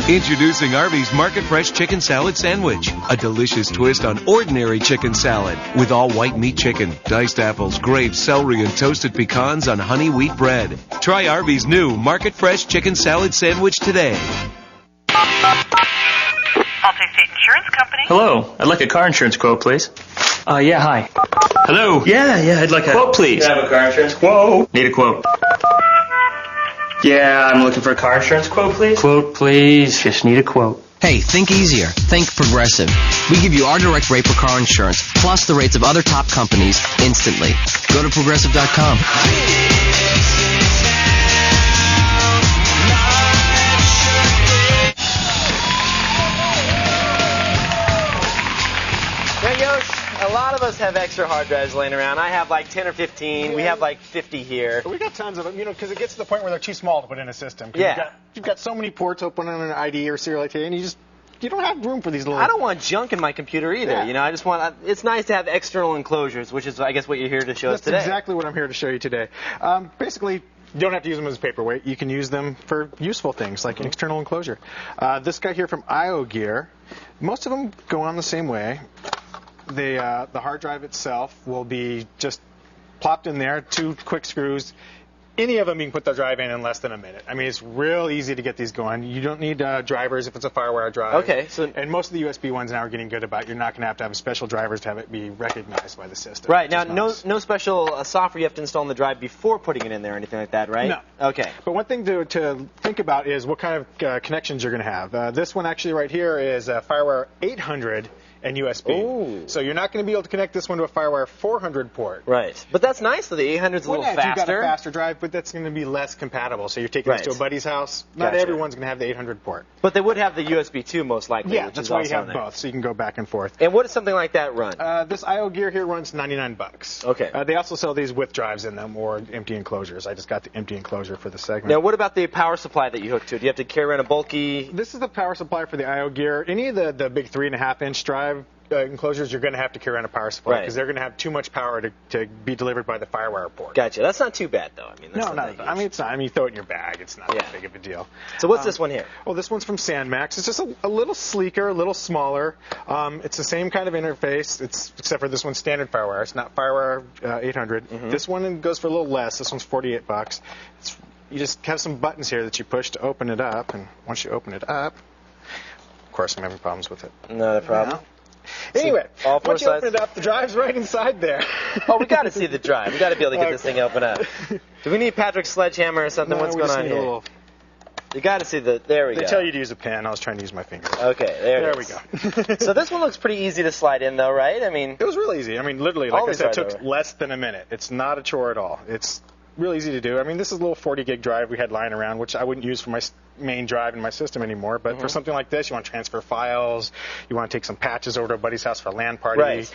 Introducing Arby's Market Fresh Chicken Salad Sandwich, a delicious twist on ordinary chicken salad with all white meat chicken, diced apples, grapes, celery, and toasted pecans on honey wheat bread. Try Arby's new Market Fresh Chicken Salad Sandwich today. Multi-State Insurance Company. Hello, I'd like a car insurance quote, please. Yeah, hi. Hello. Yeah, I'd like a quote, please. Can I have a car insurance quote? Need a quote. Yeah, I'm looking for a car insurance quote, please. Quote, please. Just need a quote. Hey, think easier. Think Progressive. We give you our direct rate for car insurance, plus the rates of other top companies instantly. Go to Progressive.com. A lot of us have extra hard drives laying around. I have like 10 or 15. We have like 50 here. But we got tons of them, because it gets to the point where they're too small to put in a system. Yeah. You've got so many ports open on an ID or serial IT, and you don't have room for these little... I don't want junk in my computer either. Yeah. I just want... It's nice to have external enclosures, which is, I guess, what you're here to show us today. That's exactly what I'm here to show you today. Basically, you don't have to use them as a paperweight. You can use them for useful things, like an external enclosure. This guy here from IO Gear, most of them go on the same way. The hard drive itself will be just plopped in there, 2 quick screws. Any of them you can put the drive in less than a minute. I mean, it's real easy to get these going. You don't need drivers if it's a FireWire drive. Okay. And most of the USB ones now are getting good about you're not going to have special drivers to have it be recognized by the system. Right. Now, no special software you have to install on the drive before putting it in there or anything like that, right? No. Okay. But one thing to think about is what kind of connections you're going to have. This one actually right here is a FireWire 800 and USB. Ooh. So you're not going to be able to connect this one to a FireWire 400 port. Right. But that's nice, though. The 800's a little faster. You've got a faster drive, but that's going to be less compatible. So you're taking this to a buddy's house. Not everyone's going to have the 800 port. But they would have the USB 2 most likely. Yeah, which that's is why also you have nice. both, so you can go back and forth. And what does something like that run? This IO Gear here runs $99. Okay. They also sell these with drives in them or empty enclosures. I just got the empty enclosure for the segment. Now, what about the power supply that you hook to? Do you have to carry around a bulky... This is the power supply for the IO Gear. Any of the big 3.5-inch drive enclosures, you're going to have to carry around a power supply because they're going to have too much power to be delivered by the FireWire port. Gotcha. That's not too bad, though. I mean, that's no, not. I mean, it's not. I mean, you throw it in your bag. It's not that big of a deal. So what's this one here? Well, this one's from SandMax. It's just a little sleeker, a little smaller. It's the same kind of interface, except for this one's standard FireWire. It's not FireWire 800. Mm-hmm. This one goes for a little less. This one's $48. You just have some buttons here that you push to open it up, and once you open it up, of course, I'm having problems with it. Not a problem. Anyway, all four once you open it up, the drive's right inside there. Oh, we got to see the drive. We got to be able to get this thing open up. Do we need Patrick's sledgehammer or something? No, What's going on here? You got to see the. There we go. They tell you to use a pen. I was trying to use my finger. Okay, there we go. So this one looks pretty easy to slide in, though, right? I mean, it was real easy. I mean, literally, like I said, it took less than a minute. It's not a chore at all. It's real easy to do. I mean, this is a little 40 gig drive we had lying around, which I wouldn't use for my main drive in my system anymore. But for something like this, you want to transfer files, you want to take some patches over to a buddy's house for a LAN party,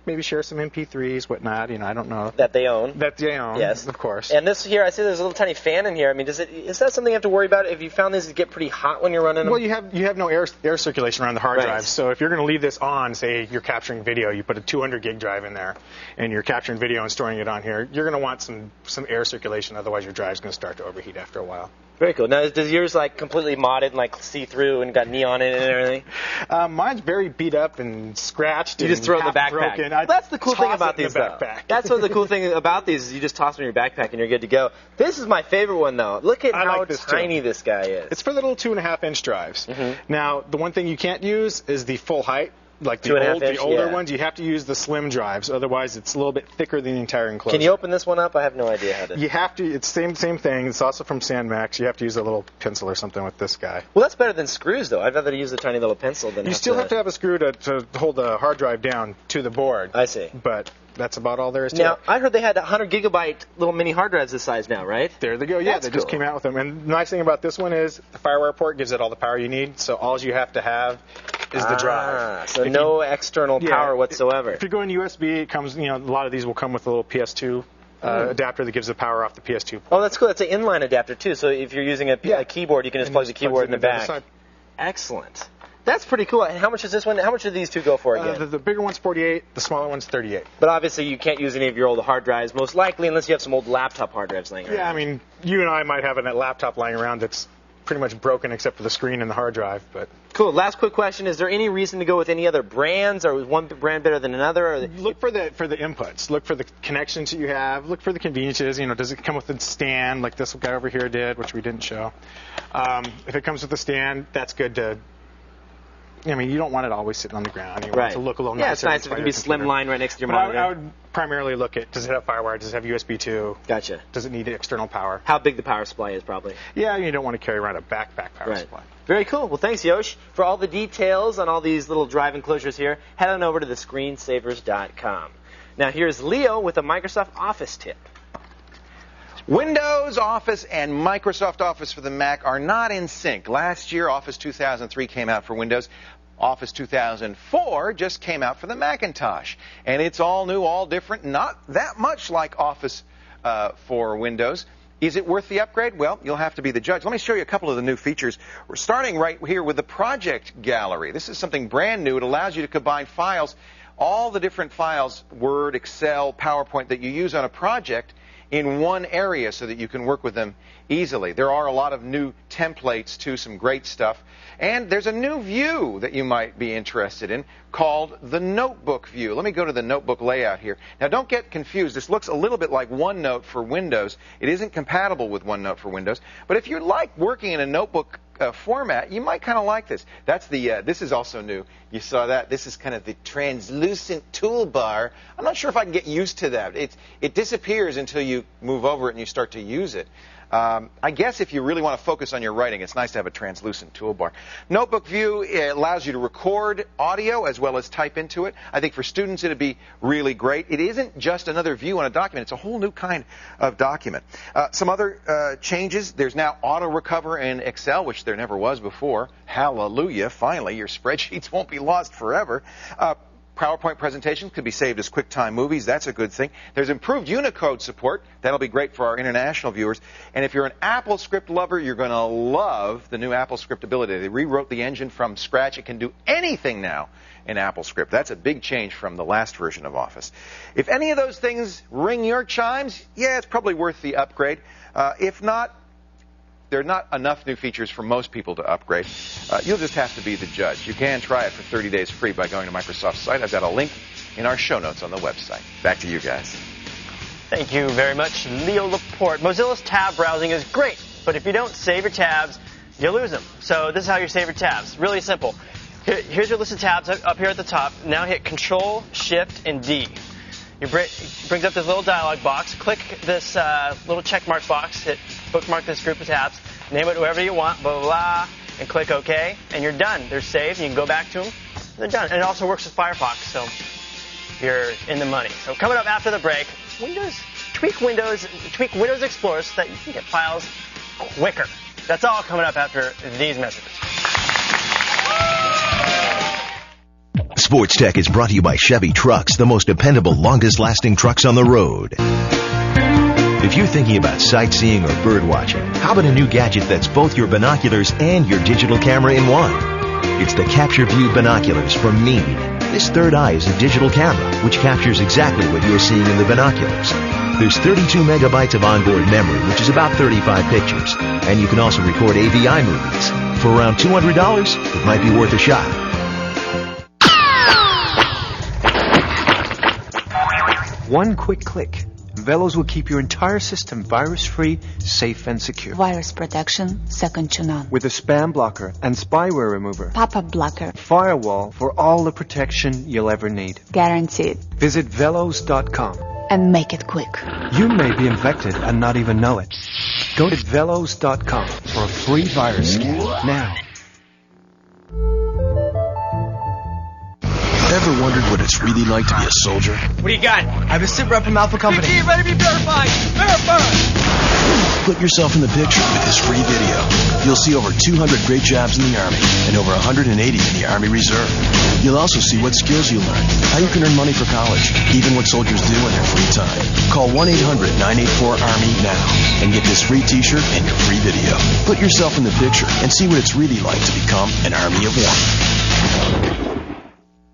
maybe share some MP3s, whatnot. I don't know. That they own. That they own. Yes, of course. And this here, I see there's a little tiny fan in here. I mean, is that something you have to worry about? If you found these get pretty hot when you're running them? Well, you have no air circulation around the hard drive. So if you're going to leave this on, say you're capturing video, you put a 200 gig drive in there, and you're capturing video and storing it on here, you're going to want some air circulation. Otherwise, your drive's going to start to overheat after a while. Very cool. Now, does yours completely modded and see-through and got neon in it and everything? Mine's very beat up and scratched. You just throw it in the backpack. Broken. That's the cool thing about these, though. That's what the cool thing about these is you just toss them in your backpack and you're good to go. This is my favorite one, though. Look at how tiny this guy is. It's for the little 2.5-inch drives. Mm-hmm. Now, the one thing you can't use is the full height. Like the older ones, you have to use the slim drives. Otherwise, it's a little bit thicker than the entire enclosure. Can you open this one up? I have no idea how to. You have to. It's same thing. It's also from SandMax. You have to use a little pencil or something with this guy. Well, that's better than screws, though. I'd rather use a tiny little pencil than. You still have to have a screw to hold the hard drive down to the board. I see. But that's about all there is to it. Now, I heard they had 100 gigabyte little mini hard drives this size now, right? There they go. Yeah, they just came out with them. And the nice thing about this one is the FireWire port gives it all the power you need. So all you have to have is the drive. So no external power whatsoever. If you go in USB, it comes. A lot of these will come with a little PS2 adapter that gives the power off the PS2 port. Oh, that's cool. That's an inline adapter too. So if you're using a keyboard, you can just plug the keyboard in the back. Excellent. That's pretty cool. And how much is this one? How much do these two go for again? The bigger one's 48. The smaller one's 38. But obviously, you can't use any of your old hard drives, most likely, unless you have some old laptop hard drives laying around. Yeah, I mean, you and I might have a laptop lying around that's pretty much broken except for the screen and the hard drive. But cool. Last quick question: is there any reason to go with any other brands, or is one brand better than another? Or look for the inputs. Look for the connections that you have. Look for the conveniences. Does it come with a stand like this guy over here did, which we didn't show? If it comes with a stand, that's good to I mean, you don't want it always sitting on the ground. You want it to look a little nicer. Yeah, it's nice. It can be slimline right next to your monitor. I would primarily look at, does it have FireWire? Does it have USB 2? Gotcha. Does it need external power? How big the power supply is, probably. Yeah, you don't want to carry around a backpack power supply. Very cool. Well, thanks, Yosh. For all the details on all these little drive enclosures here, head on over to thescreensavers.com. Now, here's Leo with a Microsoft Office tip. Windows, Office, and Microsoft Office for the Mac are not in sync. Last year, Office 2003 came out for Windows. Office 2004 just came out for the Macintosh. And it's all new, all different, not that much like Office for Windows. Is it worth the upgrade? Well, you'll have to be the judge. Let me show you a couple of the new features. We're starting right here with the Project Gallery. This is something brand new. It allows you to combine files, all the different files, Word, Excel, PowerPoint, that you use on a project in one area so that you can work with them easily. There are a lot of new templates, too, some great stuff. And there's a new view that you might be interested in called the Notebook view. Let me go to the Notebook layout here. Now, don't get confused. This looks a little bit like OneNote for Windows. It isn't compatible with OneNote for Windows. But if you like working in a notebook format, you might kind of like this. That's the. This is also new. You saw that. This is kind of the translucent toolbar. I'm not sure if I can get used to that. It disappears until you move over it and you start to use it. I guess if you really want to focus on your writing, it's nice to have a translucent toolbar. Notebook View allows you to record audio as well as type into it. I think for students it would be really great. It isn't just another view on a document. It's a whole new kind of document. Some other changes. There's now auto recover in Excel, which there never was before. Hallelujah. Finally, your spreadsheets won't be lost forever. PowerPoint presentations could be saved as QuickTime movies. That's a good thing. There's improved Unicode support. That'll be great for our international viewers. And if you're an AppleScript lover, you're going to love the new AppleScript ability. They rewrote the engine from scratch. It can do anything now in AppleScript. That's a big change from the last version of Office. If any of those things ring your chimes, yeah, it's probably worth the upgrade. If not, there are not enough new features for most people to upgrade. You'll just have to be the judge. You can try it for 30 days free by going to Microsoft's site. I've got a link in our show notes on the website. Back to you guys. Thank you very much, Leo Laporte. Mozilla's tab browsing is great, but if you don't save your tabs, you lose them. So this is how you save your tabs. Really simple. Here's your list of tabs up here at the top. Now hit Control, Shift, and D. It brings up this little dialog box. Click this little check mark box. Hit bookmark this group of tabs. Name it whatever you want, blah, blah, blah, and click OK, and you're done. They're saved. You can go back to them. They're done. And it also works with Firefox, so you're in the money. So coming up after the break, tweak Windows Explorer so that you can get files quicker. That's all coming up after these messages. Sports Tech is brought to you by Chevy Trucks, the most dependable, longest-lasting trucks on the road. If you're thinking about sightseeing or bird watching, how about a new gadget that's both your binoculars and your digital camera in one? It's the Capture View binoculars from Mead. This third eye is a digital camera, which captures exactly what you're seeing in the binoculars. There's 32 megabytes of onboard memory, which is about 35 pictures. And you can also record AVI movies. For around $200, it might be worth a shot. One quick click. Velos will keep your entire system virus-free, safe, and secure. Virus protection, second to none. With a spam blocker and spyware remover. Pop-up blocker. Firewall for all the protection you'll ever need. Guaranteed. Visit Velos.com. And make it quick. You may be infected and not even know it. Go to Velos.com for a free virus scan now. Ever wondered what it's really like to be a soldier? What do you got? I have a sit rep from Alpha Company. BT, ready to be verified. Verified! Put yourself in the picture with this free video. You'll see over 200 great jobs in the Army and over 180 in the Army Reserve. You'll also see what skills you learn, how you can earn money for college, even what soldiers do in their free time. Call 1-800-984-ARMY now and get this free t-shirt and your free video. Put yourself in the picture and see what it's really like to become an Army of One.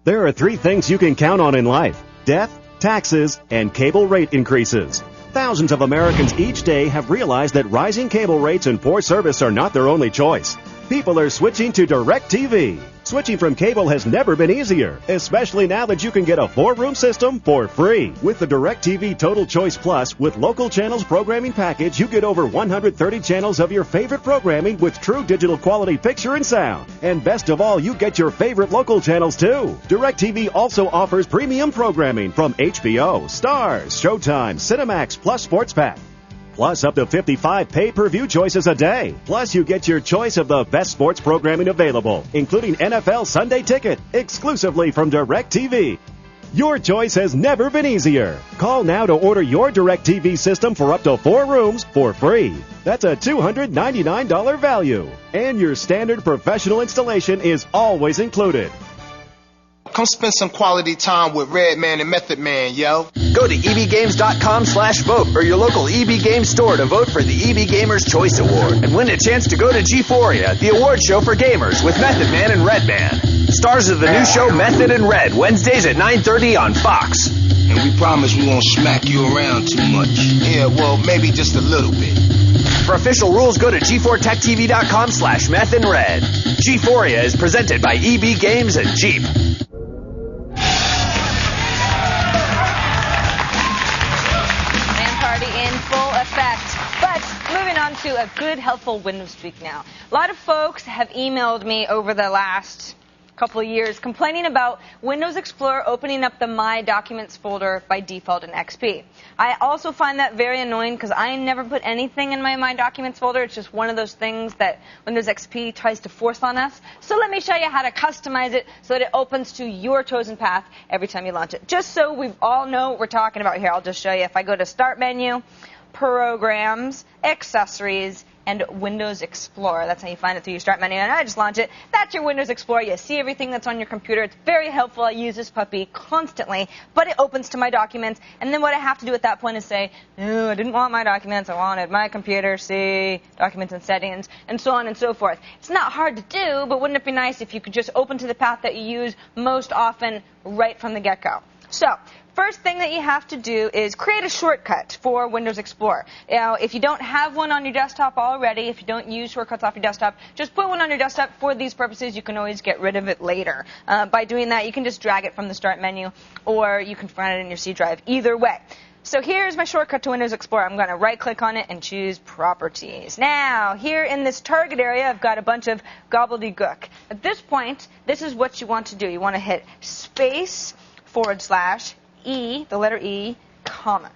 There are three things you can count on in life: death, taxes, and cable rate increases. Thousands of Americans each day have realized that rising cable rates and poor service are not their only choice. People are switching to DirecTV. Switching from cable has never been easier, especially now that you can get a 4-room system for free. With the DirecTV Total Choice Plus with local channels programming package, you get over 130 channels of your favorite programming with true digital quality picture and sound. And best of all, you get your favorite local channels too. DirecTV also offers premium programming from HBO, Stars, Showtime, Cinemax, plus Sports Pack. Plus up to 55 pay-per-view choices a day. Plus you get your choice of the best sports programming available, including NFL Sunday Ticket, exclusively from DirecTV. Your choice has never been easier. Call now to order your DirecTV system for up to 4 rooms for free. That's a $299 value. And your standard professional installation is always included. Come spend some quality time with Redman and Method Man, yo. Go to ebgames.com/vote or your local EB Games store to vote for the EB Gamers Choice Award and win a chance to go to G4ia, the award show for gamers with Method Man and Redman. Stars of the new show Method and Red, Wednesdays at 9:30 on Fox. And we promise we won't smack you around too much. Yeah, well, maybe just a little bit. For official rules, go to g4techtv.com/methandred. G4ia is presented by EB Games and Jeep. But moving on to a good, helpful Windows tweak now. A lot of folks have emailed me over the last couple of years complaining about Windows Explorer opening up the My Documents folder by default in XP. I also find that very annoying because I never put anything in my My Documents folder. It's just one of those things that Windows XP tries to force on us. So let me show you how to customize it so that it opens to your chosen path every time you launch it. Just so we all know what we're talking about here, I'll just show you. If I go to Start menu, Programs, Accessories, and Windows Explorer. That's how you find it through your Start menu. And I just launch it. That's your Windows Explorer. You see everything that's on your computer. It's very helpful. I use this puppy constantly. But it opens to My Documents. And then what I have to do at that point is say, no, I didn't want My Documents. I wanted My Computer, see, Documents and Settings, and so on and so forth. It's not hard to do, but wouldn't it be nice if you could just open to the path that you use most often right from the get-go? So, first thing that you have to do is create a shortcut for Windows Explorer. Now, if you don't have one on your desktop already, if you don't use shortcuts off your desktop, just put one on your desktop for these purposes. You can always get rid of it later. By doing that, you can just drag it from the Start menu, or you can find it in your C drive. Either way. So here's my shortcut to Windows Explorer. I'm going to right-click on it and choose Properties. Now, here in this target area, I've got a bunch of gobbledygook. At this point, this is what you want to do. You want to hit space /E, the letter E, comma.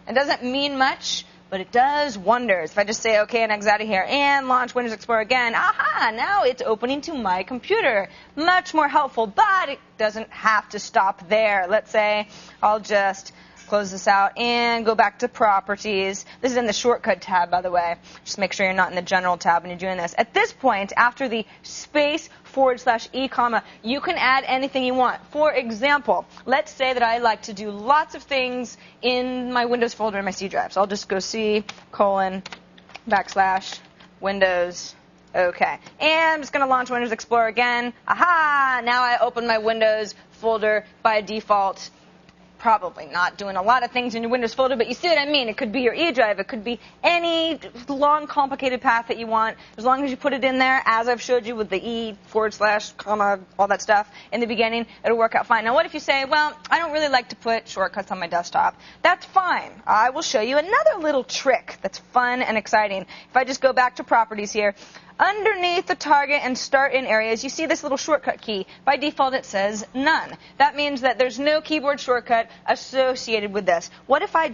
It doesn't mean much, but it does wonders. If I just say OK and exit out of here and launch Windows Explorer again, aha, now it's opening to my computer. Much more helpful, but it doesn't have to stop there. Let's say I'll just close this out and go back to Properties. This is in the Shortcut tab, by the way. Just make sure you're not in the General tab when you're doing this. At this point, after the space /E, comma, you can add anything you want. For example, let's say that I like to do lots of things in my Windows folder in my C drive. So I'll just go C:\Windows. OK. And I'm just going to launch Windows Explorer again. Aha! Now I open my Windows folder by default. Probably not doing a lot of things in your Windows folder, but you see what I mean. It could be your E drive. It could be any long, complicated path that you want. As long as you put it in there, as I've showed you with the E /, comma, all that stuff in the beginning, it'll work out fine. Now, what if you say, well, I don't really like to put shortcuts on my desktop? That's fine. I will show you another little trick that's fun and exciting. If I just go back to Properties here, underneath the target and start in areas, you see this little shortcut key. By default, it says none. That means that there's no keyboard shortcut associated with this. What if I'm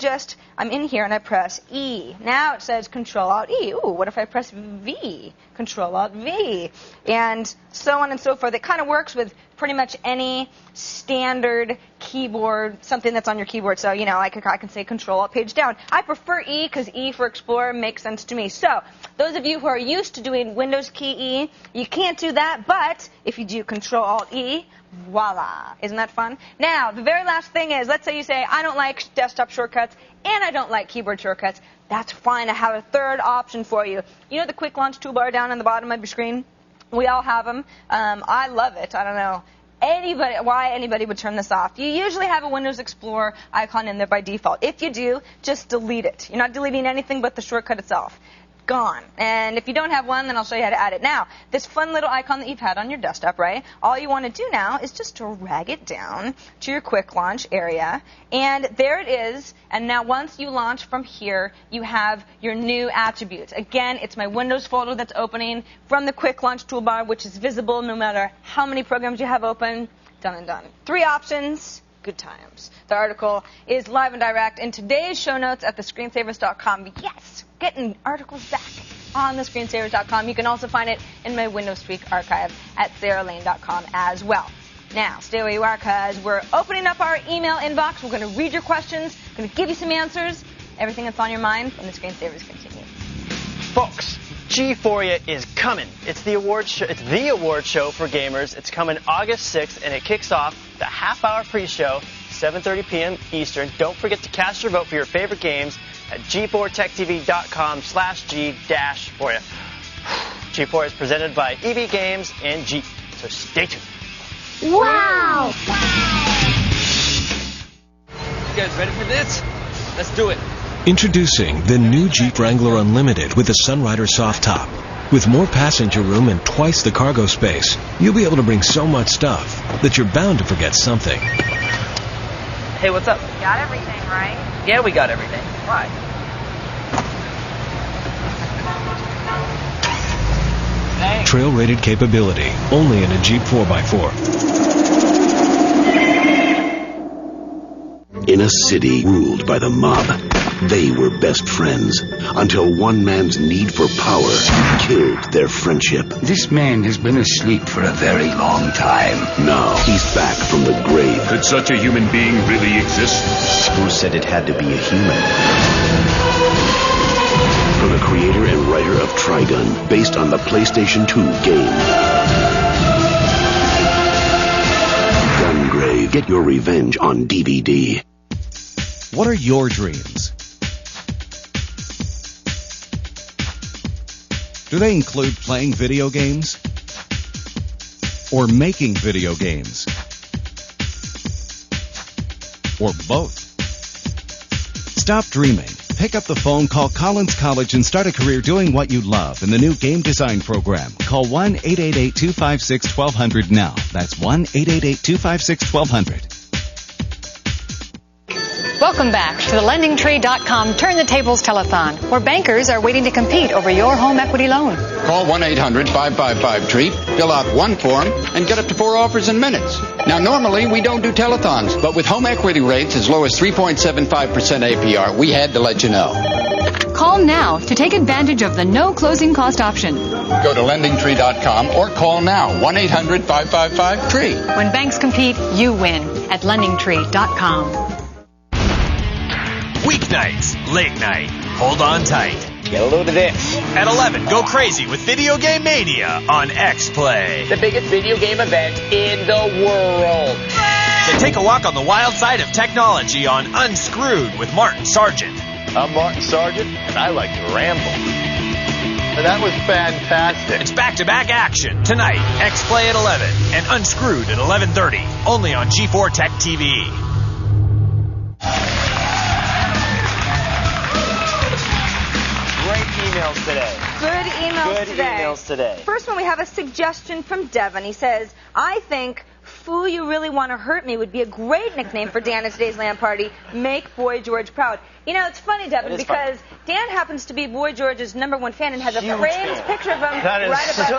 in here and I press E? Now it says Control-Alt-E. Ooh, what if I press V? Control-Alt-V. And so on and so forth. It kind of works with pretty much any standard keyboard, something that's on your keyboard. So, you know, I can say Control-Alt page down. I prefer E because E for Explorer makes sense to me. So, those of you who are used to doing Windows key E, you can't do that, but if you do Control-Alt-E, voila. Isn't that fun? Now, the very last thing is, let's say you say, I don't like desktop shortcuts and I don't like keyboard shortcuts. That's fine. I have a third option for you. You know the quick launch toolbar down on the bottom of your screen? We all have them. I love it. I don't know why anybody would turn this off. You usually have a Windows Explorer icon in there by default. If you do, just delete it. You're not deleting anything but the shortcut itself. gone. And if you don't have one, then I'll show you how to add it. Now, this fun little icon that you've had on your desktop, right? All you want to do now is just drag it down to your quick launch area. And there it is. And now once you launch from here, you have your new attributes. Again, it's my Windows folder that's opening from the quick launch toolbar, which is visible no matter how many programs you have open. Done and done. 3 options. Good times. The article is live and direct in today's show notes at thescreensavers.com. Yes, getting articles back on thescreensavers.com. You can also find it in my Windows Tweak archive at saralane.com as well. Now, stay where you are, because we're opening up our email inbox. We're going to read your questions, going to give you some answers, everything that's on your mind when the Screensavers continue. Folks, G4ia is coming. It's the award show. It's the award show for gamers. It's coming August 6th, and it kicks off the half-hour pre-show, 7:30 p.m. Eastern. Don't forget to cast your vote for your favorite games at g4techtv.com/G-4ia. G4ia is presented by EB Games and Jeep, so stay tuned. Wow! You guys ready for this? Let's do it. Introducing the new Jeep Wrangler Unlimited with the Sunrider soft top. With more passenger room and twice the cargo space, you'll be able to bring so much stuff that you're bound to forget something. Hey, what's up? Got everything, right? Yeah, we got everything. Why? Trail-rated capability, only in a Jeep 4x4. In a city ruled by the mob, they were best friends until one man's need for power killed their friendship. This man has been asleep for a very long time. Now he's back from the grave. Could such a human being really exist? Who said it had to be a human? From the creator and writer of Trigun, based on the PlayStation 2 game. Gungrave. Get your revenge on DVD. What are your dreams? Do they include playing video games? Or making video games? Or both? Stop dreaming. Pick up the phone, call Collins College, and start a career doing what you love in the new game design program. Call 1-888-256-1200 now. That's 1-888-256-1200. Welcome back to the LendingTree.com Turn the Tables Telethon, where bankers are waiting to compete over your home equity loan. Call 1-800-555-TREE, fill out one form, and get up to 4 offers in minutes. Now, normally we don't do telethons, but with home equity rates as low as 3.75% APR, we had to let you know. Call now to take advantage of the no closing cost option. Go to LendingTree.com or call now, 1-800-555-TREE. When banks compete, you win at LendingTree.com. Weeknights, late night. Hold on tight. Get a load of this. At 11, go crazy with Video Game Mania on X-Play. The biggest video game event in the world. Then take a walk on the wild side of technology on Unscrewed with Martin Sargent. I'm Martin Sargent, and I like to ramble. And that was fantastic. It's back-to-back action tonight. X-Play at 11 and Unscrewed at 11:30. Only on G4 Tech TV. Emails today. Good emails today. today. First one, we have a suggestion from Devin. He says, I think Foo You Really Want to Hurt Me would be a great nickname for Dan at today's LAN party. Make Boy George proud. You know, it's funny, Devin, because Dan happens to be Boy George's #1 fan and has a framed picture of him right above his head.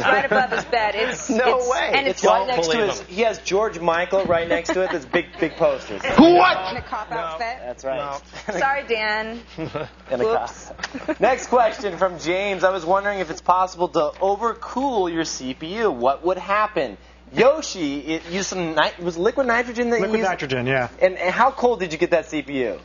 Right above his bed. It's way. And it's right next to his. He has George Michael right next to it. There's big posters. What? In a cop outfit. That's right. No. Sorry, Dan. In a cop. Next question from James. I was wondering if it's possible to overcool your CPU. What would happen? Yoshi used some was liquid nitrogen that liquid you used? Nitrogen, yeah. And how cold did you get that CPU?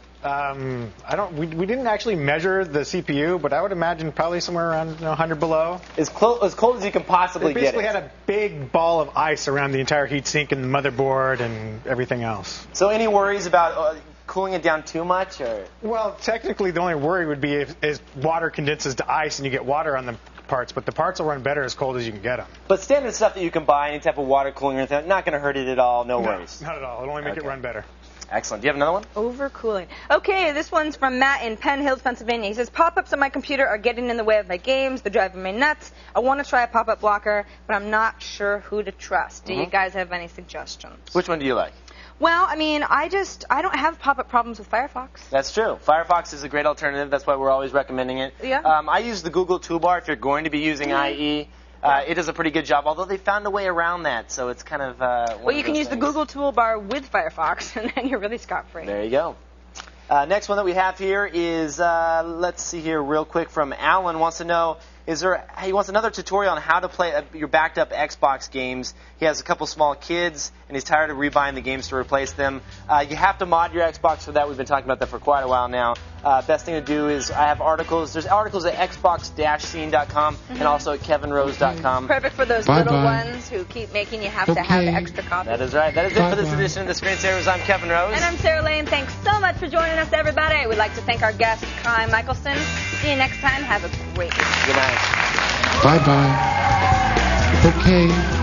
We didn't actually measure the CPU, but I would imagine probably somewhere around 100 below. As cold as you can possibly get it. It basically had a big ball of ice around the entire heatsink and the motherboard and everything else. So any worries about cooling it down too much, or? Well, technically the only worry would be if water condenses to ice and you get water on the parts, but the parts will run better as cold as you can get them. But standard stuff that you can buy, any type of water cooling or anything, not going to hurt it at all, no worries. Not at all. It'll only make it run better. Excellent. Do you have another one? Overcooling. Okay, this one's from Matt in Penn Hills, Pennsylvania. He says, pop-ups on my computer are getting in the way of my games. They're driving me nuts. I want to try a pop-up blocker, but I'm not sure who to trust. Do you guys have any suggestions? Which one do you like? Well, I mean, I don't have pop-up problems with Firefox. That's true. Firefox is a great alternative. That's why we're always recommending it. Yeah. I use the Google toolbar if you're going to be using IE. It does a pretty good job, although they found a way around that, so it's kind of well, you can use the Google toolbar with Firefox, and then you're really scot-free. There you go. Next one that we have here is, let's see here real quick, from Alan. Wants to know, he wants another tutorial on how to play your backed up Xbox games. He has a couple small kids, and he's tired of rebuying the games to replace them. You have to mod your Xbox for that. We've been talking about that for quite a while now. Best thing to do is I have articles. There's articles at xbox-scene.com and also at kevinrose.com. Perfect for those little ones who keep making you have to have extra copies. That is right. That is it for this edition of the Screensavers. I'm Kevin Rose. And I'm Sarah Lane. Thanks so much for joining us, everybody. We'd like to thank our guest, Kai Michelson. See you next time. Have a great week. Good night. Bye-bye. Okay.